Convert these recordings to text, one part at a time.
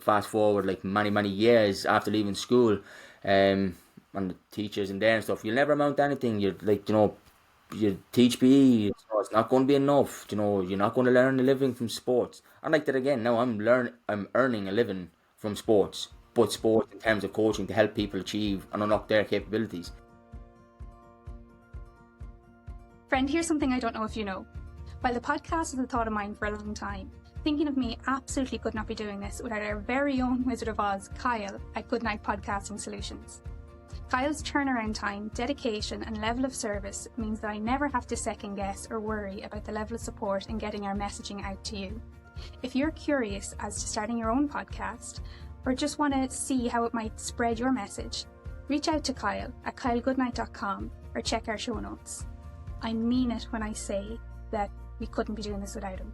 fast forward like many years after leaving school, and the teachers and there and stuff, you'll never amount to anything. You're like, you teach PE, it's not going to be enough. You're not going to learn a living from sports. And like that again, now I'm earning a living from sports, but sports in terms of coaching to help people achieve and unlock their capabilities. Friend, here's something I don't know if you know. While the podcast is a thought of mine for a long time, thinking of me absolutely could not be doing this without our very own Wizard of Oz, Kyle, at Goodnight Podcasting Solutions. Kyle's turnaround time, dedication and level of service means that I never have to second guess or worry about the level of support in getting our messaging out to you. If you're curious as to starting your own podcast or just want to see how it might spread your message, reach out to Kyle at kylegoodnight.com or check our show notes. I mean it when I say that we couldn't be doing this without him.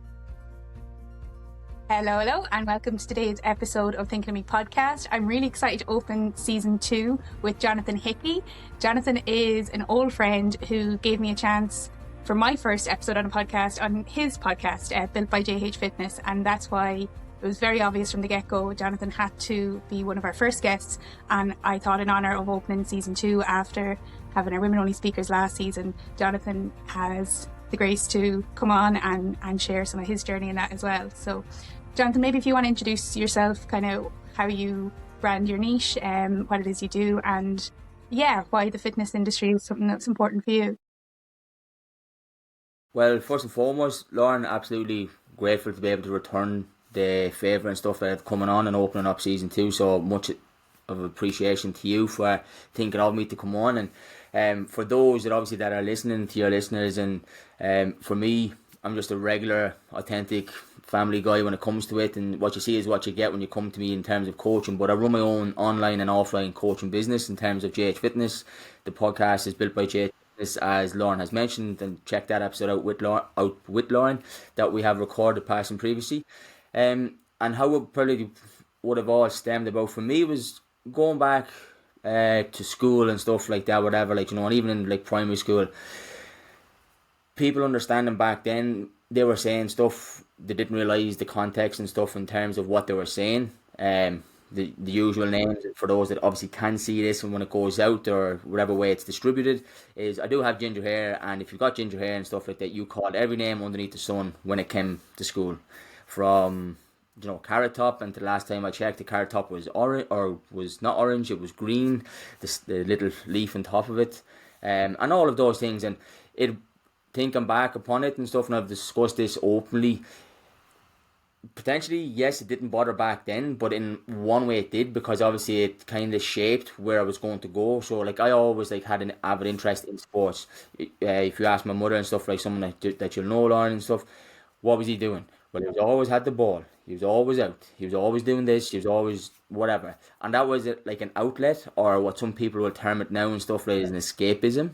Hello, and welcome to today's episode of Thinking of Me podcast. I'm really excited to open season 2 with Jonathon Hickey. Jonathon is an old friend who gave me a chance for my first episode on his podcast, Built by JH Fitness, and that's why it was very obvious from the get-go Jonathon had to be one of our first guests, and I thought in honour of opening season 2 after having our women-only speakers last season, Jonathon has the grace to come on and share some of his journey in that as well. So Jonathon, maybe if you want to introduce yourself, kind of how you brand your niche, what it is you do, and why the fitness industry is something that's important for you. Well, first and foremost, Lauren, absolutely grateful to be able to return the favour and stuff that have coming on and opening up season 2. So much of appreciation to you for thinking of me to come on, and for those that obviously that are listening, to your listeners, and for me, I'm just a regular, authentic family guy when it comes to it, and what you see is what you get when you come to me in terms of coaching. But I run my own online and offline coaching business in terms of JH Fitness. The podcast is Built by JH Fitness, as Lauren has mentioned, and check that episode out with Lauren that we have recorded past and previously. And how it probably would have all stemmed about for me was going back to school and stuff like that, whatever, and even in like primary school, people understanding back then, they were saying stuff, they didn't realise the context and stuff in terms of what they were saying. The usual names for those that obviously can see this, and when it goes out or whatever way it's distributed, is I do have ginger hair, and if you've got ginger hair and stuff like that, you called every name underneath the sun when it came to school. From carrot top, and the last time I checked, the carrot top was orange, or was not orange, it was green, the little leaf on top of it, and all of those things. And it, thinking back upon it and stuff, and I've discussed this openly, potentially, yes, it didn't bother back then, but in one way it did, because obviously it kind of shaped where I was going to go. So like I always had an avid interest in sports. If you ask my mother and stuff, like someone that you'll know, Lauren, and stuff, what was he doing? Well, he was always had the ball. He was always out. He was always doing this. He was always whatever. And that was like an outlet, or what some people will term it now and stuff, like, as an escapism.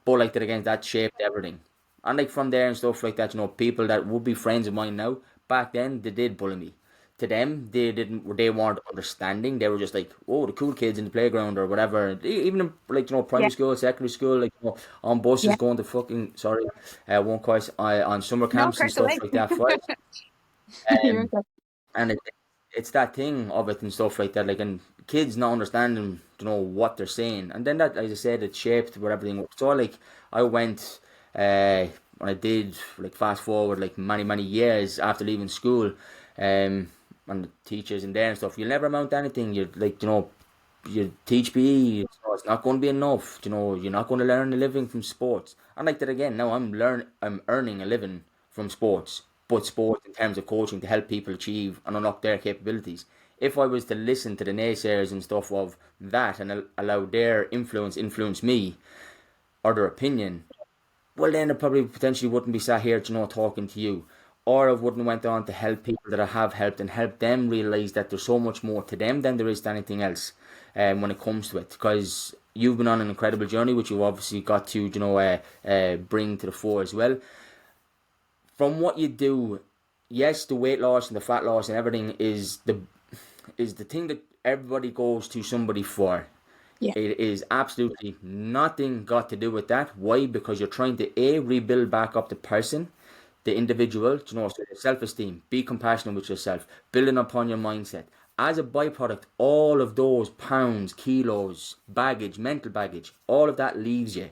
But like that again, that shaped everything. And like from there and stuff like that, people that would be friends of mine now, back then they did bully me. To them, they weren't understanding. They were just like, oh, the cool kids in the playground or whatever. Even in primary school, secondary school, on buses going to fucking, sorry, one course, on summer camps and stuff like that. And it's that thing of it and stuff like that, and kids not understanding, what they're saying. And then that, as I said, it shaped what everything. So I went, when I did, fast forward, many years after leaving school, and the teachers and there and stuff, you'll never amount to anything. You're you teach PE, it's not going to be enough. You're not going to learn a living from sports. And like that again, now I'm earning a living from sports, but sports in terms of coaching to help people achieve and unlock their capabilities. If I was to listen to the naysayers and stuff of that and allow their influence me, or their opinion, well then I probably potentially wouldn't be sat here, talking to you. Or I wouldn't went on to help people that I have helped, and help them realise that there's so much more to them than there is to anything else when it comes to it. Because you've been on an incredible journey, which you've obviously got to bring to the fore as well. From what you do, yes, the weight loss and the fat loss and everything is the thing that everybody goes to somebody for. Yeah. It is absolutely nothing got to do with that. Why? Because you're trying to rebuild back up the person, the individual, so your self-esteem, be compassionate with yourself, building upon your mindset, as a byproduct, all of those pounds, kilos, baggage, mental baggage, all of that leaves you.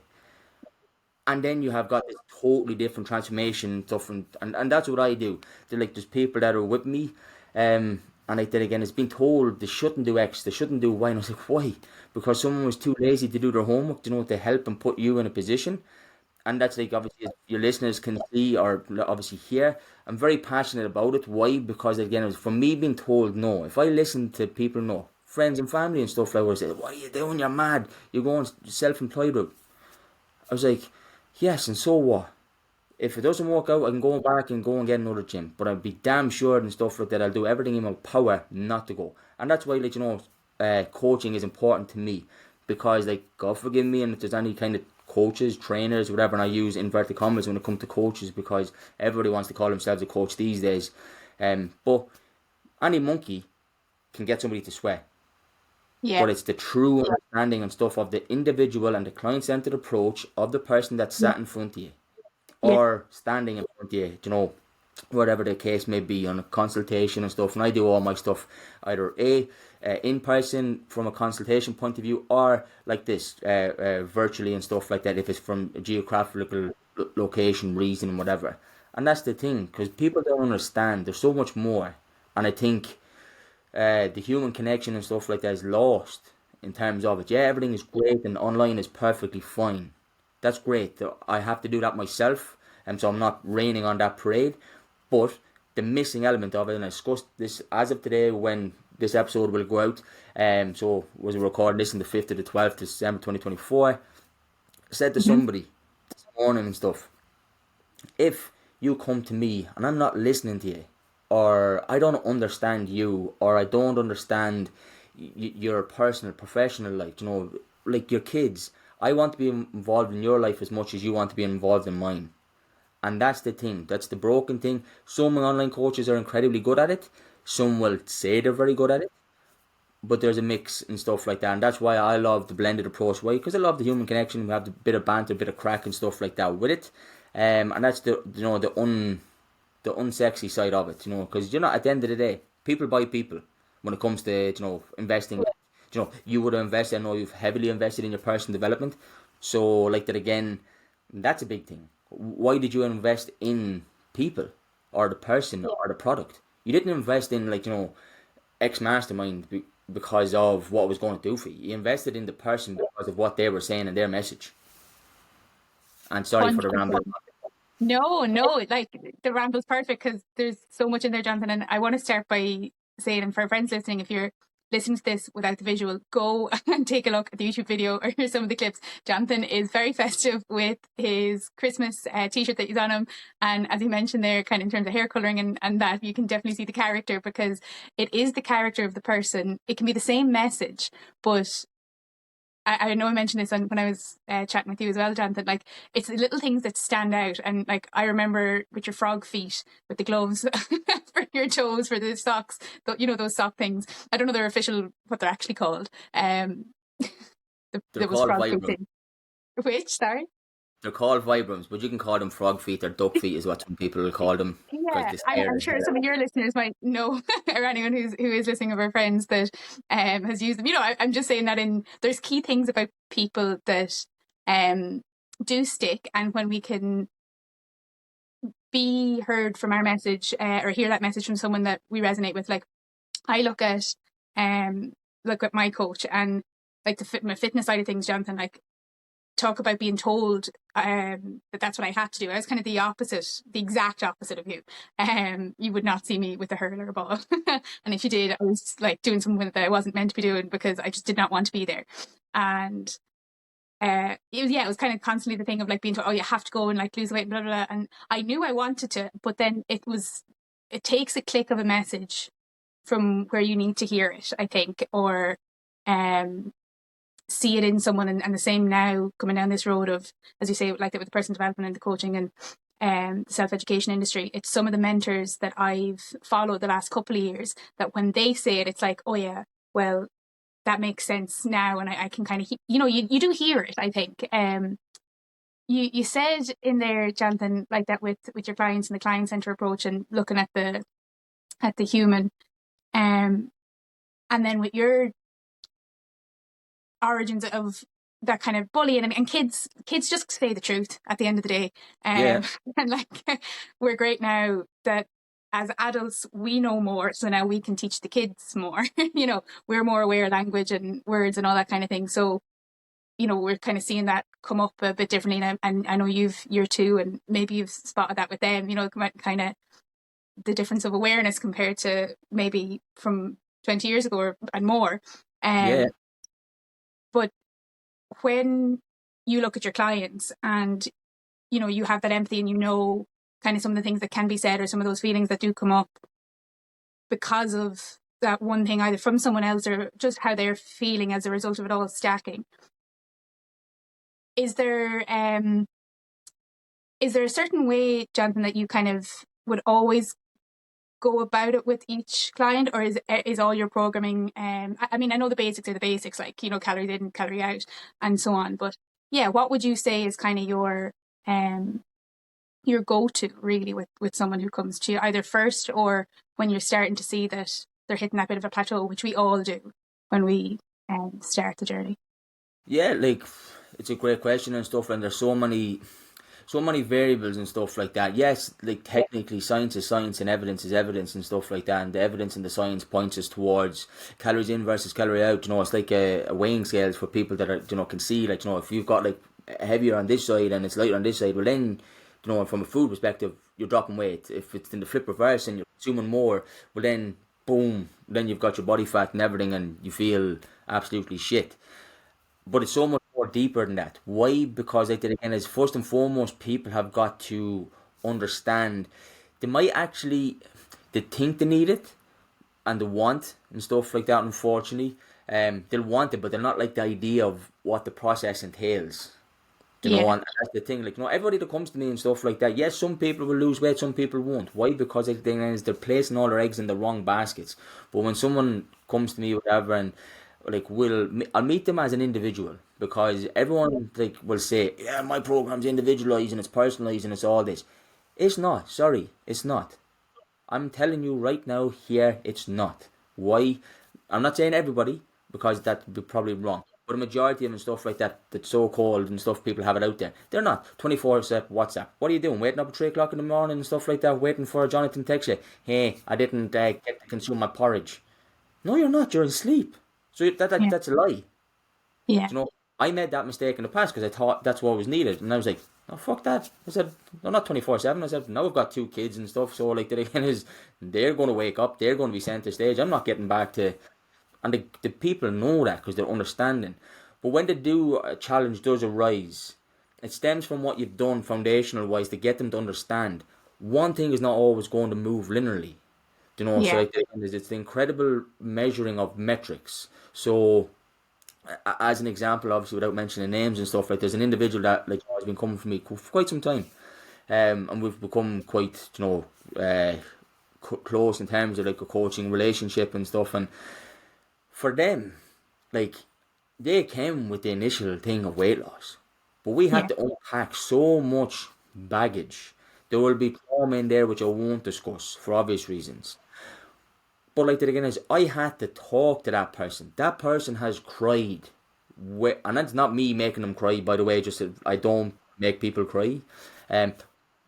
And then you have got this totally different transformation stuff, and that's what I do. They're like, there's people that are with me, and like that again, it's been told they shouldn't do X, they shouldn't do Y, and I was like, why? Because someone was too lazy to do their homework, to help and put you in a position. And that's like, obviously, as your listeners can see or obviously hear, I'm very passionate about it. Why? Because again, it was from me being told no. If I listen to people, no, friends and family and stuff like that, say, what are you doing? You're mad. You're going self-employed route. I was like, yes, and so what? If it doesn't work out, I can go back and go and get another gym. But I'll be damn sure and stuff like that. I'll do everything in my power not to go. And that's why, like, coaching is important to me. Because, like, God forgive me, and if there's any kind of coaches, trainers, whatever, and I use inverted commas when it comes to coaches, because everybody wants to call themselves a coach these days. But any monkey can get somebody to sweat. Yeah. But it's the true understanding and stuff of the individual and the client-centered approach of the person that's sat in front of you or standing in front of you, whatever the case may be, on a consultation and stuff. And I do all my stuff either in person from a consultation point of view, or like this, virtually and stuff like that, if it's from a geographical location, reason, and whatever. And that's the thing, because people don't understand. There's so much more. And I think the human connection and stuff like that is lost in terms of it. Yeah, everything is great and online is perfectly fine. That's great. I have to do that myself, and so I'm not raining on that parade. But the missing element of it, and I discussed this as of today when this episode will go out. So was recording this on the 5th to the 12th of December 2024. I said to somebody this morning and stuff, if you come to me and I'm not listening to you, or I don't understand you, or I don't understand your personal, professional life, like your kids, I want to be involved in your life as much as you want to be involved in mine. And that's the thing. That's the broken thing. Some online coaches are incredibly good at it. Some will say they're very good at it. But there's a mix and stuff like that. And that's why I love the blended approach. Why? Because I love the human connection. We have the bit of banter, a bit of crack and stuff like that with it. And that's the unsexy side of it, because at the end of the day, people buy people when it comes to investing. You would have invested. I know you've heavily invested in your personal development, so like that again, that's a big thing. Why did you invest in people or the person or the product? You didn't invest in X mastermind because of what it was going to do for you. You invested in the person because of what they were saying and their message. And sorry for the ramble. No, like the ramble's perfect because there's so much in there, Jonathan. And I want to start by saying, and for friends listening, if you're listening to this without the visual, go and take a look at the YouTube video or hear some of the clips. Jonathan is very festive with his Christmas t-shirt that he's on him. And as he mentioned there, kind of in terms of hair colouring and that, you can definitely see the character, because it is the character of the person. It can be the same message, but I know I mentioned this when I was chatting with you as well, Jonathan. Like, it's the little things that stand out. And like, I remember with your frog feet, with the gloves for your toes, for the socks, those sock things. I don't know their official, what they're actually called. They're called Vibrams. Which, sorry? They're called Vibrams, but you can call them frog feet or duck feet is what some people will call them. Yeah, I'm sure some of your listeners might know, or anyone who is listening of our friends that has used them. I'm just saying that there's key things about people that do stick, and when we can be heard from our message or hear that message from someone that we resonate with. Like, I look at my coach and like my fitness side of things, Jonathan, like, talk about being told that that's what I had to do. I was kind of the exact opposite of you. You would not see me with a hurler ball. And if you did, I was like doing something that I wasn't meant to be doing because I just did not want to be there. And it was kind of constantly the thing of like being told, oh, you have to go and like lose weight, blah, blah, blah. And I knew I wanted to, but then it takes a click of a message from where you need to hear it, I think, or see it in someone. And the same now, coming down this road of, as you say, like with the personal development and the coaching and the self-education industry, it's some of the mentors that I've followed the last couple of years that when they say it, it's like, oh yeah, well, that makes sense now. And I can kind of, you do hear it, I think. You said in there, Jonathan, like that with your clients and the client center approach and looking at the human. And then with your origins of that kind of bullying, and kids just say the truth at the end of the day. Yeah. And like, we're great now that as adults we know more, so now we can teach the kids more. You know, we're more aware of language and words and all that kind of thing. So, you know, we're kind of seeing that come up a bit differently. And I know you're two, and maybe you've spotted that with them, you know, kind of the difference of awareness compared to maybe from 20 years ago and more. Yeah. But when you look at your clients and, you know, you have that empathy and you know kind of some of the things that can be said or some of those feelings that do come up because of that one thing, either from someone else or just how they're feeling as a result of it all stacking, is there a certain way, Jonathan, that you kind of would always go about it with each client, or is all your programming, I mean, I know the basics are the basics, like, you know, calories in, calorie out and so on, but yeah, what would you say is kind of your go-to really with someone who comes to you either first or when you're starting to see that they're hitting that bit of a plateau, which we all do when we start the journey? Yeah, like, it's a great question and stuff, and there's so many variables and stuff like that. Yes, like, technically science is science and evidence is evidence and stuff like that, and the evidence and the science points us towards calories in versus calorie out. You know, it's like a weighing scales for people that are, you know, can see, like, you know, if you've got like heavier on this side and it's lighter on this side, well then, you know, from a food perspective, you're dropping weight. If it's in the flip reverse and you're consuming more, well then, boom, then you've got your body fat and everything and you feel absolutely shit. But it's so much more deeper than that. Why? Because, like, that again, is first and foremost, people have got to understand. They might actually, they think they need it and they want and stuff like that. Unfortunately, they'll want it, but they're not like the idea of what the process entails. You know, Yeah. and that's the thing. Like, you know, everybody that comes to me and stuff like that, yes, some people will lose weight, some people won't. Why? Because, like, the thing is, they're placing all their eggs in the wrong baskets. But when someone comes to me, whatever, and like, I'll meet them as an individual, because everyone, like, will say, yeah, my program's individualized and it's personalized and it's all this. It's not. Sorry, it's not. I'm telling you right now here, it's not. Why? I'm not saying everybody, because that would be probably wrong. But a majority of them, stuff like that, that's so called and stuff, people have it out there. They're not 24/7 WhatsApp. What are you doing? Waiting up at 3 o'clock in the morning and stuff like that, waiting for Jonathan text you. Hey, I didn't get to consume my porridge. No, you're not. You're asleep. So Yeah. that's a lie. Yeah. You know, I made that mistake in the past because I thought that's what was needed, and I was like, "Oh, fuck that!" I said, "No, not 24/7." I said, "Now I've got two kids and stuff, so like, that again is they're going to wake up, they're going to be center stage. I'm not getting back to." And the people know that because they're understanding. But when they do, a challenge does arise, it stems from what you've done foundational wise to get them to understand. One thing is not always going to move linearly. You know, so Yeah. like, it's the incredible measuring of metrics. So, as an example, obviously without mentioning names and stuff, like, there's an individual that, like, has been coming for me for quite some time, and we've become quite, you know, close in terms of like a coaching relationship and stuff. And for them, like, they came with the initial thing of weight loss, but we had Yeah. to unpack so much baggage. There will be trauma in there which I won't discuss for obvious reasons. But like that again is, I had to talk to that person. That person has cried, and that's not me making them cry. By the way, just that I don't make people cry. Um,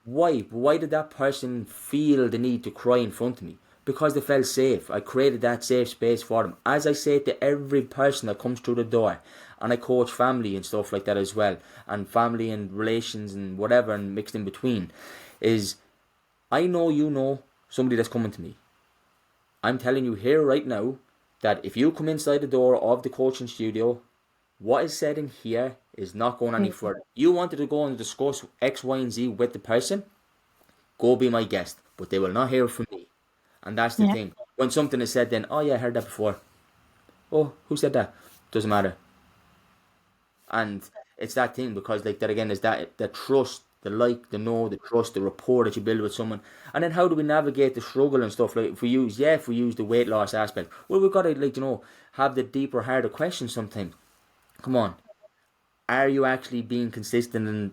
why? Why did that person feel the need to cry in front of me? Because they felt safe. I created that safe space for them. As I say to every person that comes through the door, and I coach family and stuff like that as well, and family and relations and whatever, and mixed in between, is, I know you know somebody that's coming to me. I'm telling you here right now that if you come inside the door of the coaching studio, what is said in here is not going any further. You wanted to go and discuss X, Y, and Z with the person, go be my guest, but they will not hear from me. And that's the Yeah. thing. When something is said, then, oh yeah, I heard that before. Oh, who said that? Doesn't matter. And it's that thing, because like that again is that the trust, the like, the know, the trust, the rapport that you build with someone. And then how do we navigate the struggle and stuff? Like, if we use the weight loss aspect, well, we've got to, like, you know, have the deeper, harder questions sometimes. Come on, are you actually being consistent, and,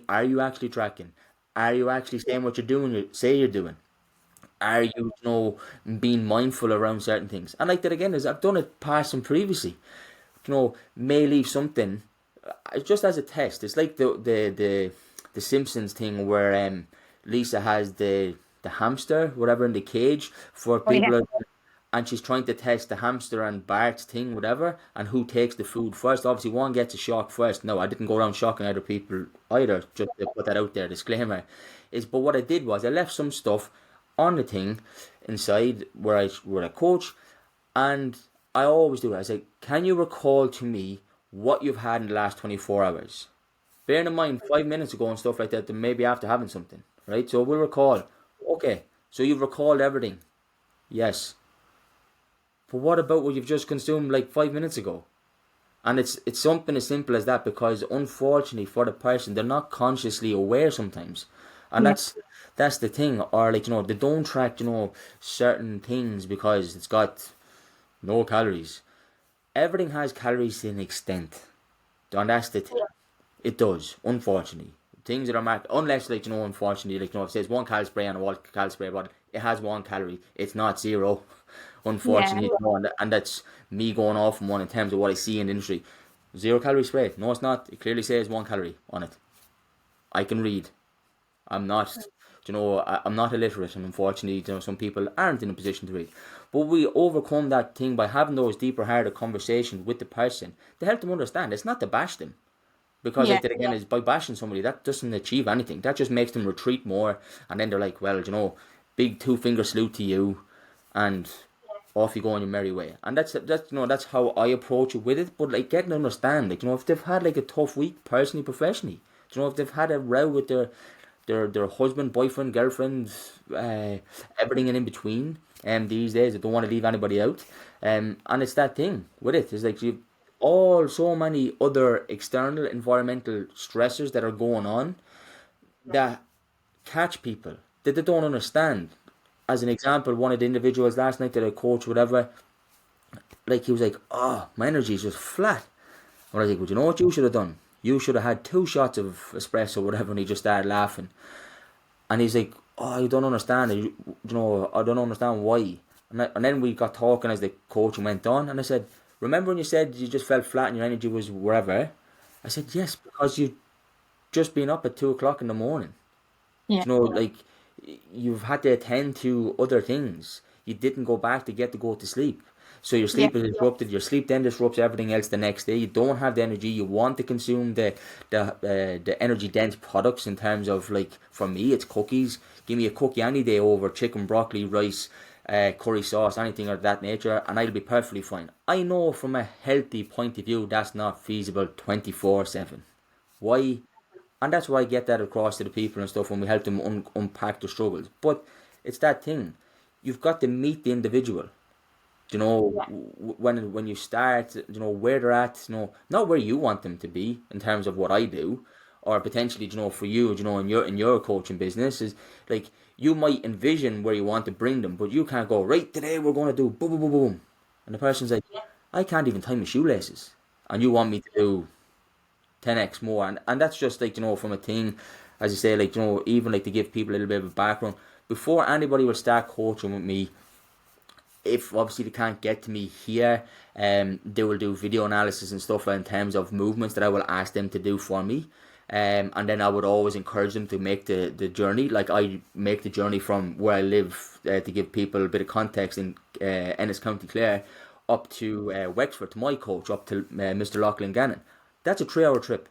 are you actually tracking? Are you actually saying what you're doing, say you're doing? Are you, being mindful around certain things? And like that again is I've done it past and previously. May leave something just as a test. It's like the Simpsons thing where Lisa has the hamster, whatever, in the cage for Oh yeah. people, and she's trying to test the hamster and Bart's thing, whatever, and who takes the food first. Obviously, one gets a shock first. No, I didn't go around shocking other people either. Just to put that out there, disclaimer. But what I did was I left some stuff on the thing inside where I coach, and I always do it. I say, can you recall to me what you've had in the last 24 hours? Bearing in mind 5 minutes ago and stuff like that, then maybe after having something, right? So we'll recall. Okay, so you've recalled everything. Yes. But what about what you've just consumed like 5 minutes ago? And it's something as simple as that, because unfortunately for the person, they're not consciously aware sometimes. And Yeah. that's the thing. Or like, they don't track, certain things because it's got no calories. Everything has calories to an extent. And that's the thing. It does, unfortunately. Things that are marked, unless, like, unfortunately, like, if it says 1 calorie spray on a wall calorie spray bottle, it has 1 calorie. It's not zero, Yeah. unfortunately. And that's me going off on one in terms of what I see in the industry. 0 calorie spray. No, it's not. It clearly says 1 calorie on it. I can read. I'm not, I'm not illiterate, and unfortunately, some people aren't in a position to read. But we overcome that thing by having those deeper, harder conversations with the person to help them understand. It's not to bash them. Because Yeah. like that again is by bashing somebody, that doesn't achieve anything. That just makes them retreat more, and then they're like, well, big two-finger salute to you, and off you go on your merry way. And that's how I approach it with it. But like getting to understand, like, if they've had like a tough week personally, professionally, if they've had a row with their husband, boyfriend, girlfriend, everything in between. These days, I don't want to leave anybody out. And it's that thing with it. It's like you all so many other external environmental stressors that are going on that catch people that they don't understand. As an example, one of the individuals last night that I coached, whatever, like he was like, "Oh, my energy is just flat." And I was like, "Well, you know what you should have done? You should have had 2 shots of espresso, whatever." And he just started laughing, and he's like, "Oh, I don't understand. I don't understand why." And then we got talking as the coaching went on, and I said, "Remember when you said you just felt flat and your energy was wherever?" I said, "Yes, because you just been up at 2 o'clock in the morning. Yeah. Like you've had to attend to other things. You didn't go back to get to go to sleep. So your Yeah. sleep is disrupted. Your sleep then disrupts everything else the next day. You don't have the energy. You want to consume the energy dense products in terms of, like, for me it's cookies. Give me a cookie any day over chicken, broccoli, rice, curry sauce, anything of that nature, and I'll be perfectly fine. I know from a healthy point of view that's not feasible 24/7. Why? And that's why I get that across to the people and stuff when we help them unpack their struggles. But it's that thing. You've got to meet the individual. When you start, where they're at, not where you want them to be in terms of what I do, or potentially, for you, in your coaching business is like you might envision where you want to bring them, but you can't go right today. We're going to do boom, boom, boom, boom, and the person's like, I can't even tie my shoelaces, and you want me to do 10x more, and that's just like from a thing, as I say, like even like to give people a little bit of a background before anybody will start coaching with me. If obviously they can't get to me here, they will do video analysis and stuff in terms of movements that I will ask them to do for me. And then I would always encourage them to make the journey. Like I make the journey from where I live, to give people a bit of context, in Ennis County Clare, up to Wexford, to my coach, up to Mr. Lachlan Gannon. That's a 3 hour trip.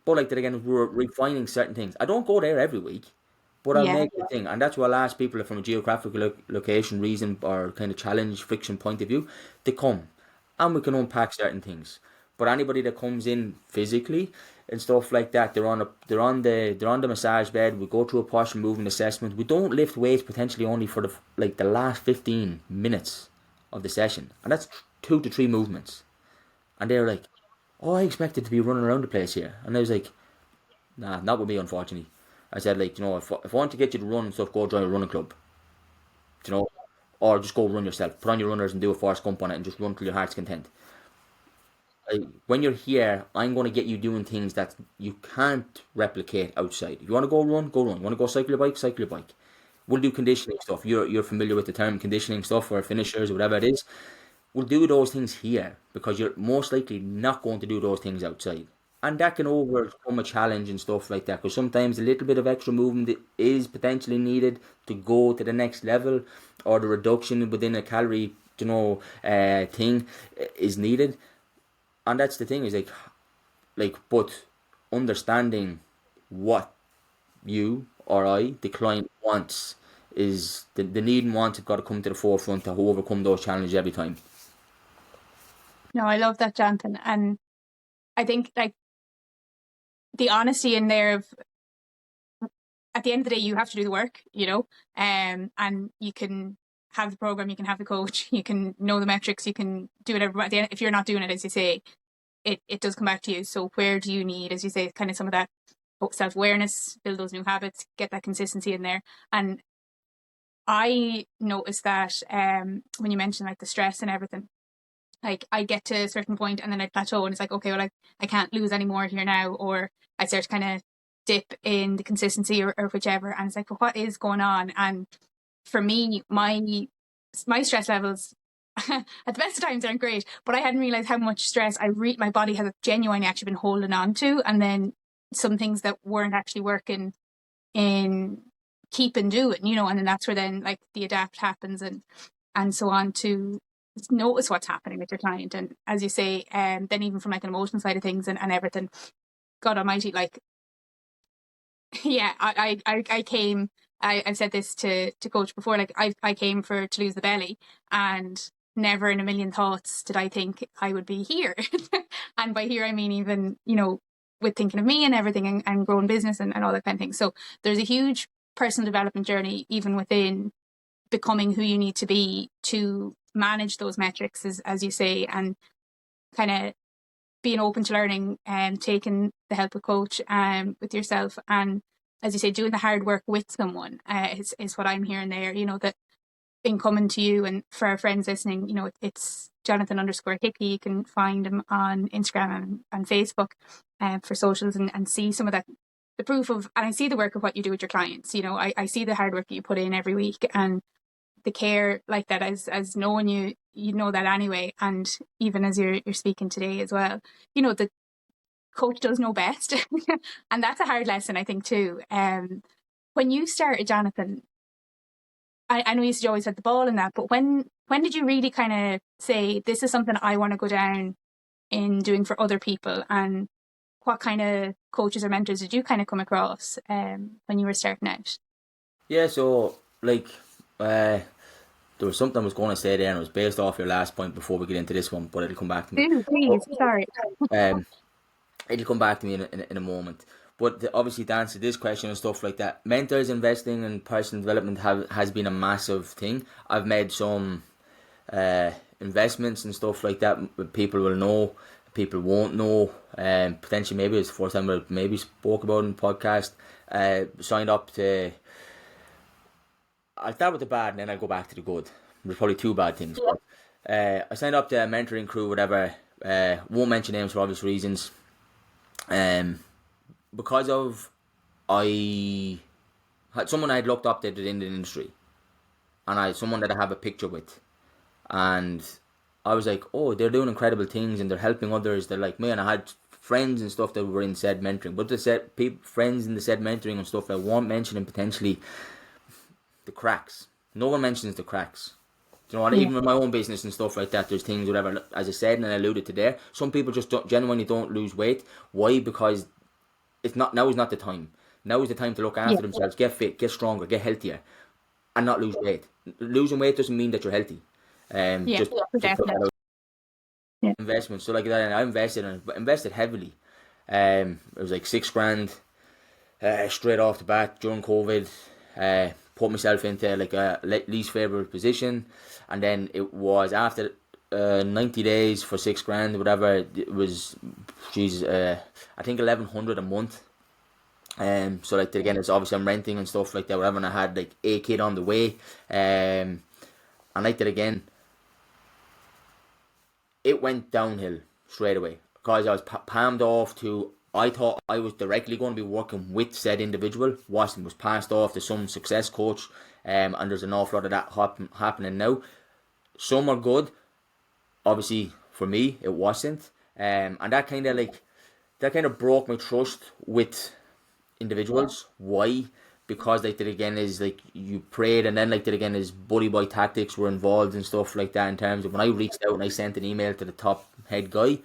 But like that again, we're refining certain things. I don't go there every week, but I'll Yeah. make the thing, and that's why I'll ask people from a geographical location, reason, or kind of challenge, friction point of view, to come, and we can unpack certain things. But anybody that comes in physically and stuff like that, they're on the massage bed. We go through a posture movement assessment. We don't lift weights potentially only for the last 15 minutes of the session, and that's 2 to 3 movements. And they're like, "Oh, I expected to be running around the place here," and I was like, "Nah, not with me, unfortunately." I said, like, if I want to get you to run and stuff, go join a running club, you know, or just go run yourself. Put on your runners and do a Forrest Gump on it and just run till your heart's content. When you're here, I'm going to get you doing things that you can't replicate outside. If you want to go run, go run. You want to go cycle your bike, cycle your bike. We'll do conditioning stuff. You're familiar with the term conditioning stuff or finishers or whatever it is. We'll do those things here because you're most likely not going to do those things outside. And that can overcome a challenge and stuff like that. Because sometimes a little bit of extra movement is potentially needed to go to the next level, or the reduction within a calorie, thing is needed. And that's the thing is but understanding what you or I, the client, wants is the need and wants have got to come to the forefront to overcome those challenges every time. No, I love that, Jonathan. And I think like the honesty in there of, at the end of the day, you have to do the work, and you can have the program, you can have the coach, you can know the metrics, you can do whatever. But at the end, if you're not doing it, as you say, it does come back to you. So where do you need, as you say, kind of some of that self-awareness, build those new habits, get that consistency in there. And I noticed that when you mentioned like the stress and everything, like I get to a certain point and then I plateau and it's like, okay, well, I can't lose any more here now, or I start to kind of dip in the consistency or whichever, and it's like, well, what is going on? And for me, my stress levels at the best of times aren't great, but I hadn't realized how much stress my body has genuinely actually been holding on to, and then some things that weren't actually working in keep and do it, and then that's where then like the adapt happens and so on, to notice what's happening with your client. And as you say, then even from like an emotional side of things and everything, God almighty, like yeah, I came, I've said this to coach before, like I came to lose the belly, and never in a million thoughts did I think I would be here. And by here I mean even with thinking of me and everything, and growing business and all that kind of thing. So there's a huge personal development journey even within becoming who you need to be to manage those metrics, as you say, and kind of being open to learning and taking the help of coach with yourself, and as you say, doing the hard work with someone is what I'm hearing there. That in coming to you, and for our friends listening, it's Jonathon_Hickey. You can find him on Instagram and Facebook for socials, and see some of that, the proof of, and I see the work of what you do with your clients. I see the hard work that you put in every week, and the care like that, as knowing you know that anyway. And even as you're speaking today as well, the coach does know best. And that's a hard lesson, I think, too. When you started, Jonathan, I know you said you always had the ball in that, but when did you really kind of say, this is something I want to go down in doing for other people? And what kind of coaches or mentors did you kind of come across when you were starting out? Yeah, so like there was something I was going to say there, and it was based off your last point before we get into this one, but it'll come back to me. Please, sorry. It'll come back to me in a moment. But obviously, to answer this question and stuff like that, mentors, investing, and personal development has been a massive thing. I've made some investments and stuff like that. People will know, people won't know. Potentially, maybe it's the first time I maybe spoke about it in the podcast. Signed up to. I'll start with the bad and then I'll go back to the good. There's probably two bad things. But, I signed up to a mentoring crew, whatever. Won't mention names for obvious reasons. Because of I had someone I had looked up to in the industry, and I had someone that I have a picture with, and I was like, oh, they're doing incredible things and they're helping others. They're like me, and I had friends and stuff that were in said mentoring, but friends in the said mentoring and stuff that weren't mentioning potentially the cracks. No one mentions the cracks. Do you know what? Yeah. Even with my own business and stuff like that, there's things, whatever. As I said and I alluded to there, some people just genuinely don't lose weight. Why? Because now is not the time. Now is the time to look after themselves, get fit, get stronger, get healthier, and not lose weight. Losing weight doesn't mean that you're healthy. Just definitely. Investment. So like that, I invested heavily. It was like $6,000 straight off the bat during COVID. Put myself into like a least favorite position, and then it was after 90 days for $6,000, whatever. It was, I think 1,100 a month. So like again, it's obviously I'm renting and stuff like that, whatever. And I had like a kid on the way, and like that again, it went downhill straight away because I was palmed off to I thought I was directly going to be working with said individual. Was passed off to some success coach, and there's an awful lot of that happening now. Some are good. Obviously, for me, it wasn't. And that kind of broke my trust with individuals. Why? Because like that again is like you prayed, and then like that again is bully boy tactics were involved and stuff like that. In terms of when I reached out and I sent an email to the top head guy,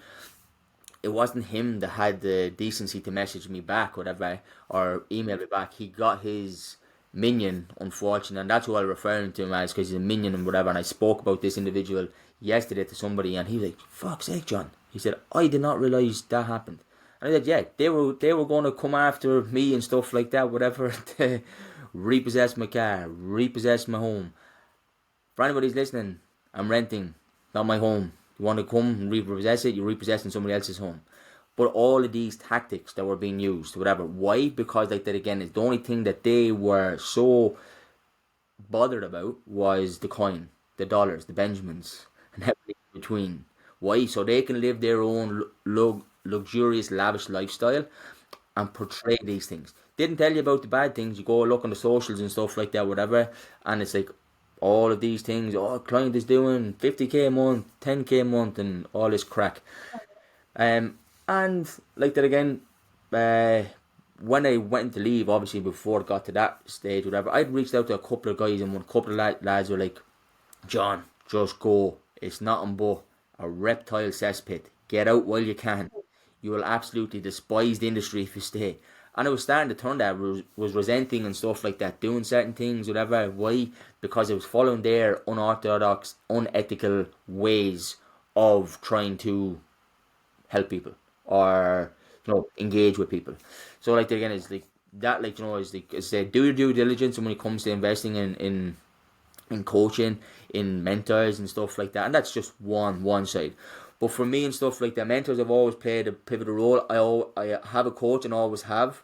it wasn't him that had the decency to message me back, whatever, or email me back. He got his minion, unfortunately, and that's who I'm referring to him as because he's a minion and whatever. And I spoke about this individual yesterday to somebody, and he was like, "Fuck's sake, John." He said, "I did not realize that happened." And I said, "Yeah, they were going to come after me and stuff like that, whatever, to repossess my car, repossess my home. For anybody's listening, I'm renting, not my home. You want to come and repossess it, you're repossessing somebody else's home." But all of these tactics that were being used, whatever. Why? Because like that again is the only thing that they were so bothered about was the coin, the dollars, the Benjamins, and everything in between. Why? So they can live their own luxurious, lavish lifestyle and portray these things. Didn't tell you about the bad things. You go look on the socials and stuff like that, whatever, and it's like all of these things. Oh, client is doing 50k a month, 10k a month, and all this crack. And like that again, when I went to leave, obviously before it got to that stage, whatever, I'd reached out to a couple of guys, and one couple of lads were like, "John, just go. It's nothing but a reptile cesspit. Get out while you can. You will absolutely despise the industry if you stay." And I was starting to turn that, was resenting and stuff like that, doing certain things, whatever. Why? Because I was following their unorthodox, unethical ways of trying to help people or engage with people. So like again, it's like that, like is like I said, do your due diligence when it comes to investing in coaching, in mentors and stuff like that. And that's just one side. But for me and stuff like that, mentors have always played a pivotal role. I have a coach and always have.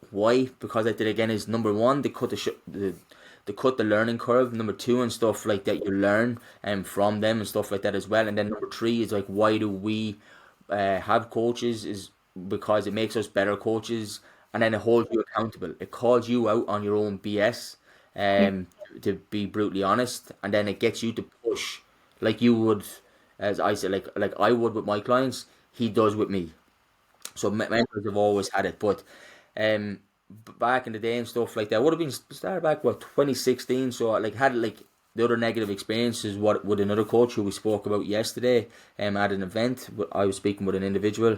Why? Because I did again is number one, they cut they cut the learning curve. Number two and stuff like that, you learn from them and stuff like that as well. And then number three is like, why do we have coaches? Is because it makes us better coaches, and then it holds you accountable. It calls you out on your own BS, Yeah. to be brutally honest, and then it gets you to push like you would, as I said, like I would with my clients. He does with me. So mentors have always had it, but um, back in the day and stuff like that would have been started back 2016. So I like had like the other negative experiences what with another coach who we spoke about yesterday. At an event, I was speaking with an individual,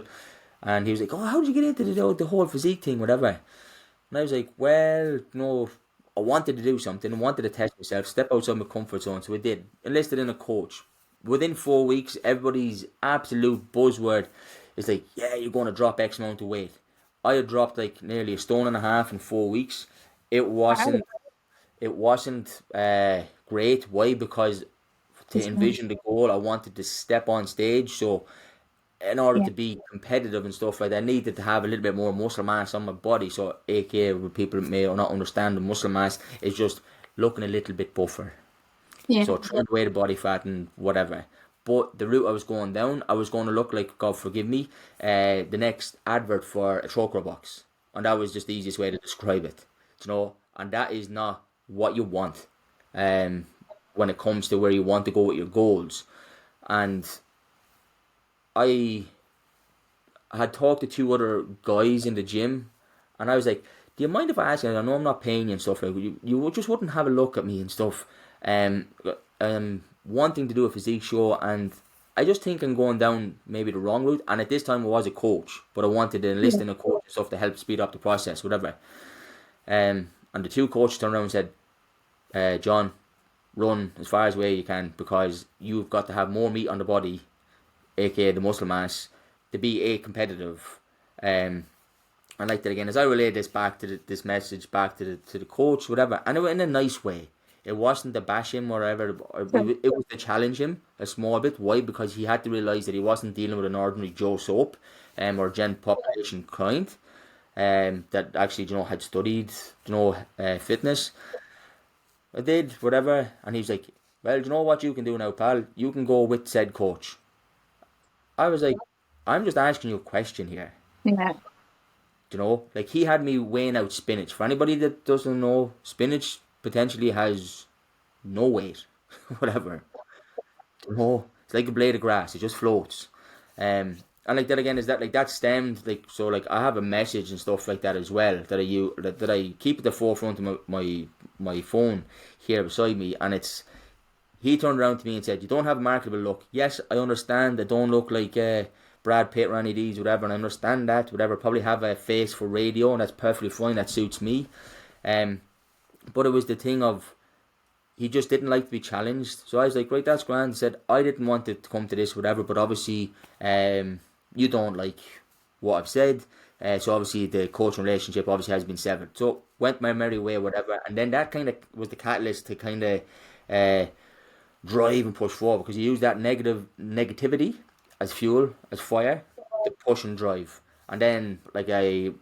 and he was like, "Oh, how did you get into the whole physique thing, whatever?" And I was like, "Well, no, I wanted to do something. I wanted to test myself, step outside my comfort zone. So I did. Enlisted in a coach. Within 4 weeks, everybody's absolute buzzword is like, yeah, you're going to drop X amount of weight. I had dropped like nearly a stone and a half in 4 weeks. It Wow. wasn't. It wasn't great. Why? Because to envision the goal, I wanted to step on stage. So in order Yeah. to be competitive and stuff like that, I needed to have a little bit more muscle mass on my body. So, aka, with people that may or not understand, the muscle mass is just looking a little bit buffer. Yeah. So, trying to weigh the body fat and whatever. But the route I was going down, I was going to look like, God forgive me, the next advert for a Troker box. And that was just the easiest way to describe it. And that is not what you want um, when it comes to where you want to go with your goals. And I had talked to two other guys in the gym, and I was like, "Do you mind if I ask you? I know I'm not paying you and stuff. Like, you just wouldn't have a look at me and stuff. Um, wanting to do a physique show, and I just think I'm going down maybe the wrong route. And at this time, I was a coach, but I wanted to enlist Yeah. in a coach and stuff to help speed up the process, whatever. And the two coaches turned around and said, "John, run as far as way you can because you've got to have more meat on the body, aka the muscle mass, to be a competitive." And like that again, as I relayed this back to this message back to the coach, whatever, and it was in a nice way. It wasn't to bash him or whatever. So, It was to challenge him a small bit. Why? Because he had to realize that he wasn't dealing with an ordinary Joe Soap, or gen population client, that actually had studied fitness. I did whatever, and he's like, "Well, do you know what you can do now, pal? You can go with said coach." I was like, I'm just asking you a question here. Yeah. You know, like he had me weighing out spinach. For anybody that doesn't know, spinach potentially has no weight, whatever. You know, it's like a blade of grass. It just floats. And like that again is that like that stemmed like so like I have a message and stuff like that as well that I use that I keep at the forefront of my phone here beside me, and it's he turned around to me and said, "You don't have a marketable look. Yes, I understand. I don't look like Brad Pitt or any of these, whatever, and I understand that, whatever. Probably have a face for radio, and that's perfectly fine. That suits me. Um, but it was the thing of he just didn't like to be challenged. So I was like, right, that's grand. He said, I didn't want it to come to this, whatever, but obviously, you don't like what I've said. So obviously the coaching relationship obviously has been severed. So went my merry way, whatever. And then that kind of was the catalyst to kind of uh, drive and push forward because you use that negativity as fuel, as fire, to push and drive. And then like I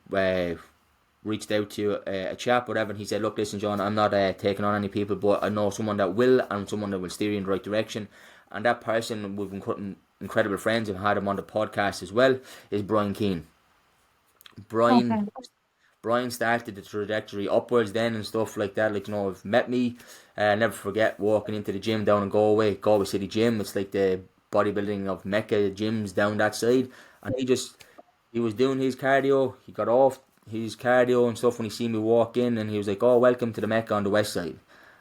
reached out to a chap, whatever, and he said, "Look, listen, John, I'm not taking on any people, but I know someone that will, and someone that will steer you in the right direction." And that person, we've been incredible friends. I've had him on the podcast as well. Is Brian Keane. Brian Okay. Brian started the trajectory upwards then and stuff like that. Like, you know, I've met me. I never forget walking into the gym down in Galway City Gym. It's like the bodybuilding of Mecca gyms down that side. And he was doing his cardio. He got off his cardio and stuff when he seen me walk in, and he was like, "Oh, welcome to the Mecca on the west side."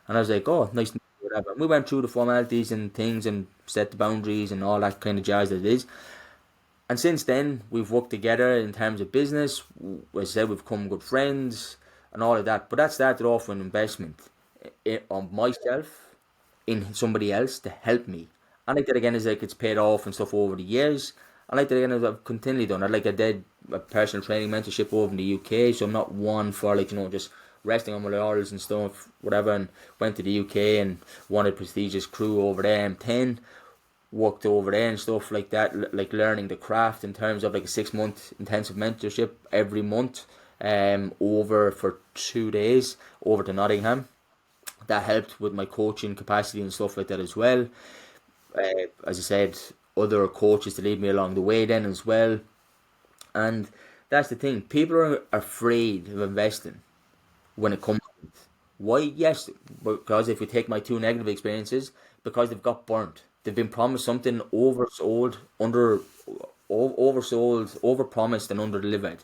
And I was like, "Oh, nice to meet you," whatever. And we went through the formalities and things and set the boundaries and all that kind of jazz that it is. And since then, we've worked together in terms of business. As I said, we've become good friends and all of that. But that started off with an investment on myself, in somebody else to help me. I like that again is like it's paid off and stuff over the years. I like that again as I've continually done. I did a personal training mentorship over in the UK, so I'm not one for like just resting on my laurels and stuff, whatever. And went to the UK and won a prestigious crew over there, M10, worked over there and stuff like that, like learning the craft in terms of like a 6 month intensive mentorship every month, over for 2 days over to Nottingham. That helped with my coaching capacity and stuff like that as well. As I said, other coaches to lead me along the way then as well. And that's the thing. People are afraid of investing when it comes to it. Why? Yes, because if we take my two negative experiences, because they've got burnt. They've been promised something oversold, overpromised and underdelivered.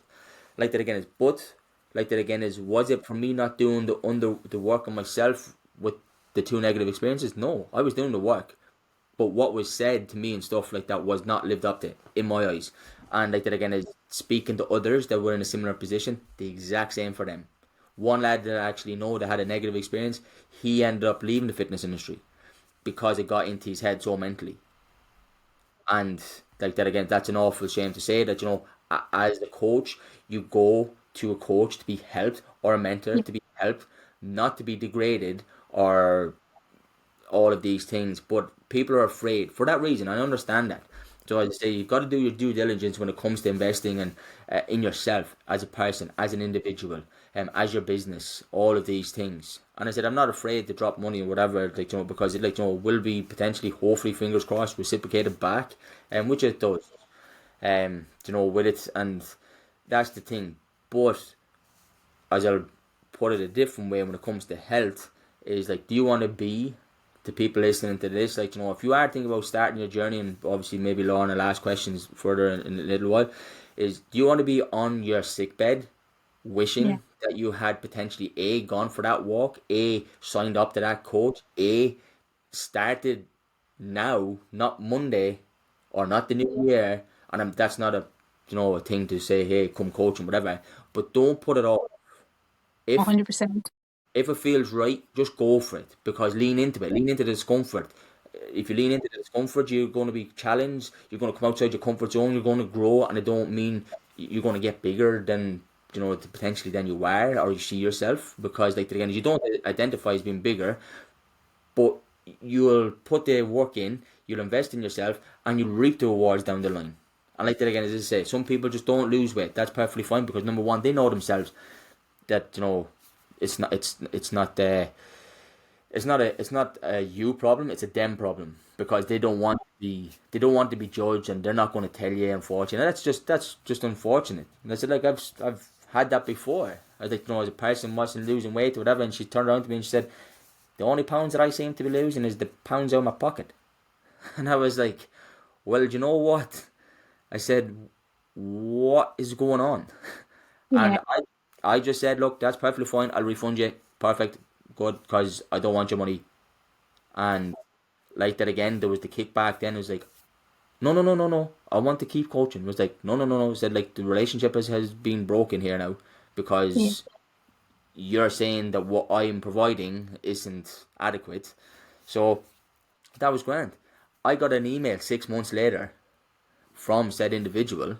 Like that again is, but like that again is, was it for me not doing the work on myself with the two negative experiences? No, I was doing the work, but what was said to me and stuff like that was not lived up to in my eyes. And like that again is speaking to others that were in a similar position, the exact same for them. One lad that I actually know that had a negative experience, he ended up leaving the fitness industry because it got into his head so mentally. And like that again, that's an awful shame to say that, as the coach, you go to a coach to be helped or a mentor Yeah. to be helped, not to be degraded or all of these things. But people are afraid for that reason. I understand that. So as I say, you've got to do your due diligence when it comes to investing and in yourself as a person, as an individual, as your business, all of these things. And I said, I'm not afraid to drop money or whatever, like because it will be potentially, hopefully, fingers crossed, reciprocated back, and which it does, with it, and that's the thing. But as I'll put it a different way when it comes to health, is like, do you want to be to people listening to this, like, if you are thinking about starting your journey, and obviously maybe Lauren will ask questions further in a little while, is do you want to be on your sick bed Yeah. wishing that you had potentially A, gone for that walk, A, signed up to that coach, A, started now, not Monday or not the new year, and that's not a thing to say, hey, come coach and whatever, but don't put it off. If 100%. if it feels right, just go for it because lean into it. Lean into the discomfort. If you lean into the discomfort, you're going to be challenged. You're going to come outside your comfort zone. You're going to grow, and it don't mean you're going to get bigger than potentially than you are or you see yourself. Because like again, you don't identify as being bigger, but you'll put the work in. You'll invest in yourself, and you'll reap the rewards down the line. And like that again, as I say, some people just don't lose weight. That's perfectly fine because number one, they know themselves that it's not it's not a you problem, it's a them problem because they don't want to they don't want to be judged, and they're not going to tell you. Unfortunately, that's just unfortunate. And I said, like, I've had that before. I was like, as a person wasn't losing weight or whatever, and she turned around to me and she said, the only pounds that I seem to be losing is the pounds out of my pocket. And I was like, well, do you know what? I said, what is going on? Yeah. And I just said, look, that's perfectly fine. I'll refund you. Perfect. Good. Because I don't want your money. And like that again, there was the kickback then. It was like, no, no, no, no, no. I want to keep coaching. It was like, no, no, no, no. It said, like, the relationship has been broken here now Yeah. because you're saying that what I am providing isn't adequate. So that was grand. I got an email 6 months later from said individual,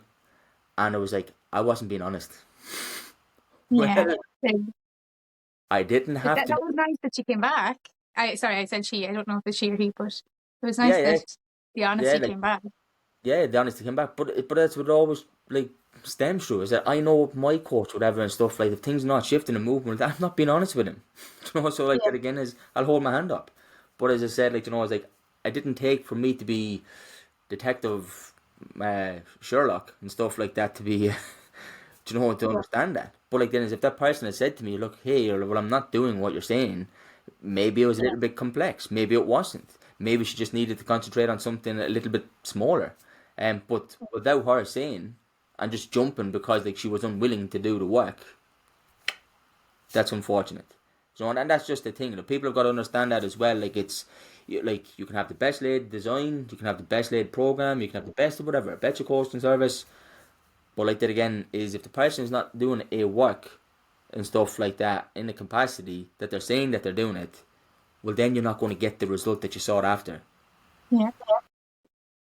and it was like, I wasn't being honest. Yeah. Well, I didn't But have that to. was nice that she came back. Sorry, I said she. I don't know if it's she or he, but it was Yeah, nice yeah, that the yeah. honesty Like, came back. yeah, the honesty came back, but that's what it always like stems through is that I know my coach, whatever and stuff. Like, if things are not shifting and moving, I'm not being honest with him. So like Yeah. that again is I'll hold my hand up. But as I said, like, I was like, I didn't take for me to be Detective Sherlock and stuff like that to be, to Yeah. understand that. But like then, as if that person had said to me, look, hey, or, well, I'm not doing what you're saying. Maybe it was a Yeah. little bit complex. Maybe it wasn't. Maybe she just needed to concentrate on something a little bit smaller. But without her saying and just jumping because like she was unwilling to do the work, that's unfortunate. So and that's just the thing. The people have got to understand that as well. Like like you can have the best laid design, you can have the best laid program, you can have the best of whatever, better coaching service. But like that again is if the person is not doing a work and stuff like that in the capacity that they're saying that they're doing it, well then you're not going to get the result that you sought after. Yeah.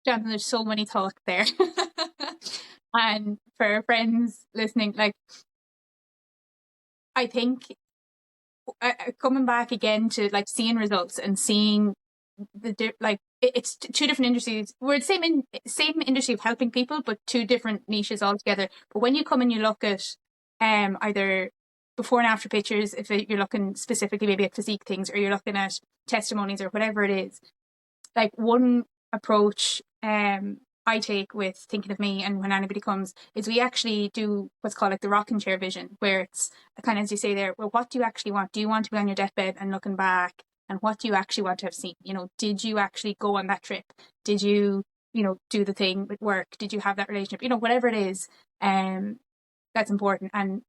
Jonathan, there's so many thoughts there. And for friends listening, like, I think coming back again to like seeing results and seeing like it's two different industries. We're the same industry of helping people, but two different niches altogether. But when you come and you look at either before and after pictures, if you're looking specifically maybe at physique things, or you're looking at testimonies or whatever it is, like one approach I take with thinking of me and when anybody comes is we actually do what's called like the rocking chair vision, where it's kind of as you say there, well, what do you actually want? Do you want to be on your deathbed and looking back? And what do you actually want to have seen? Did you actually go on that trip? Did you, do the thing with work? Did you have that relationship? Whatever it is, that's important. And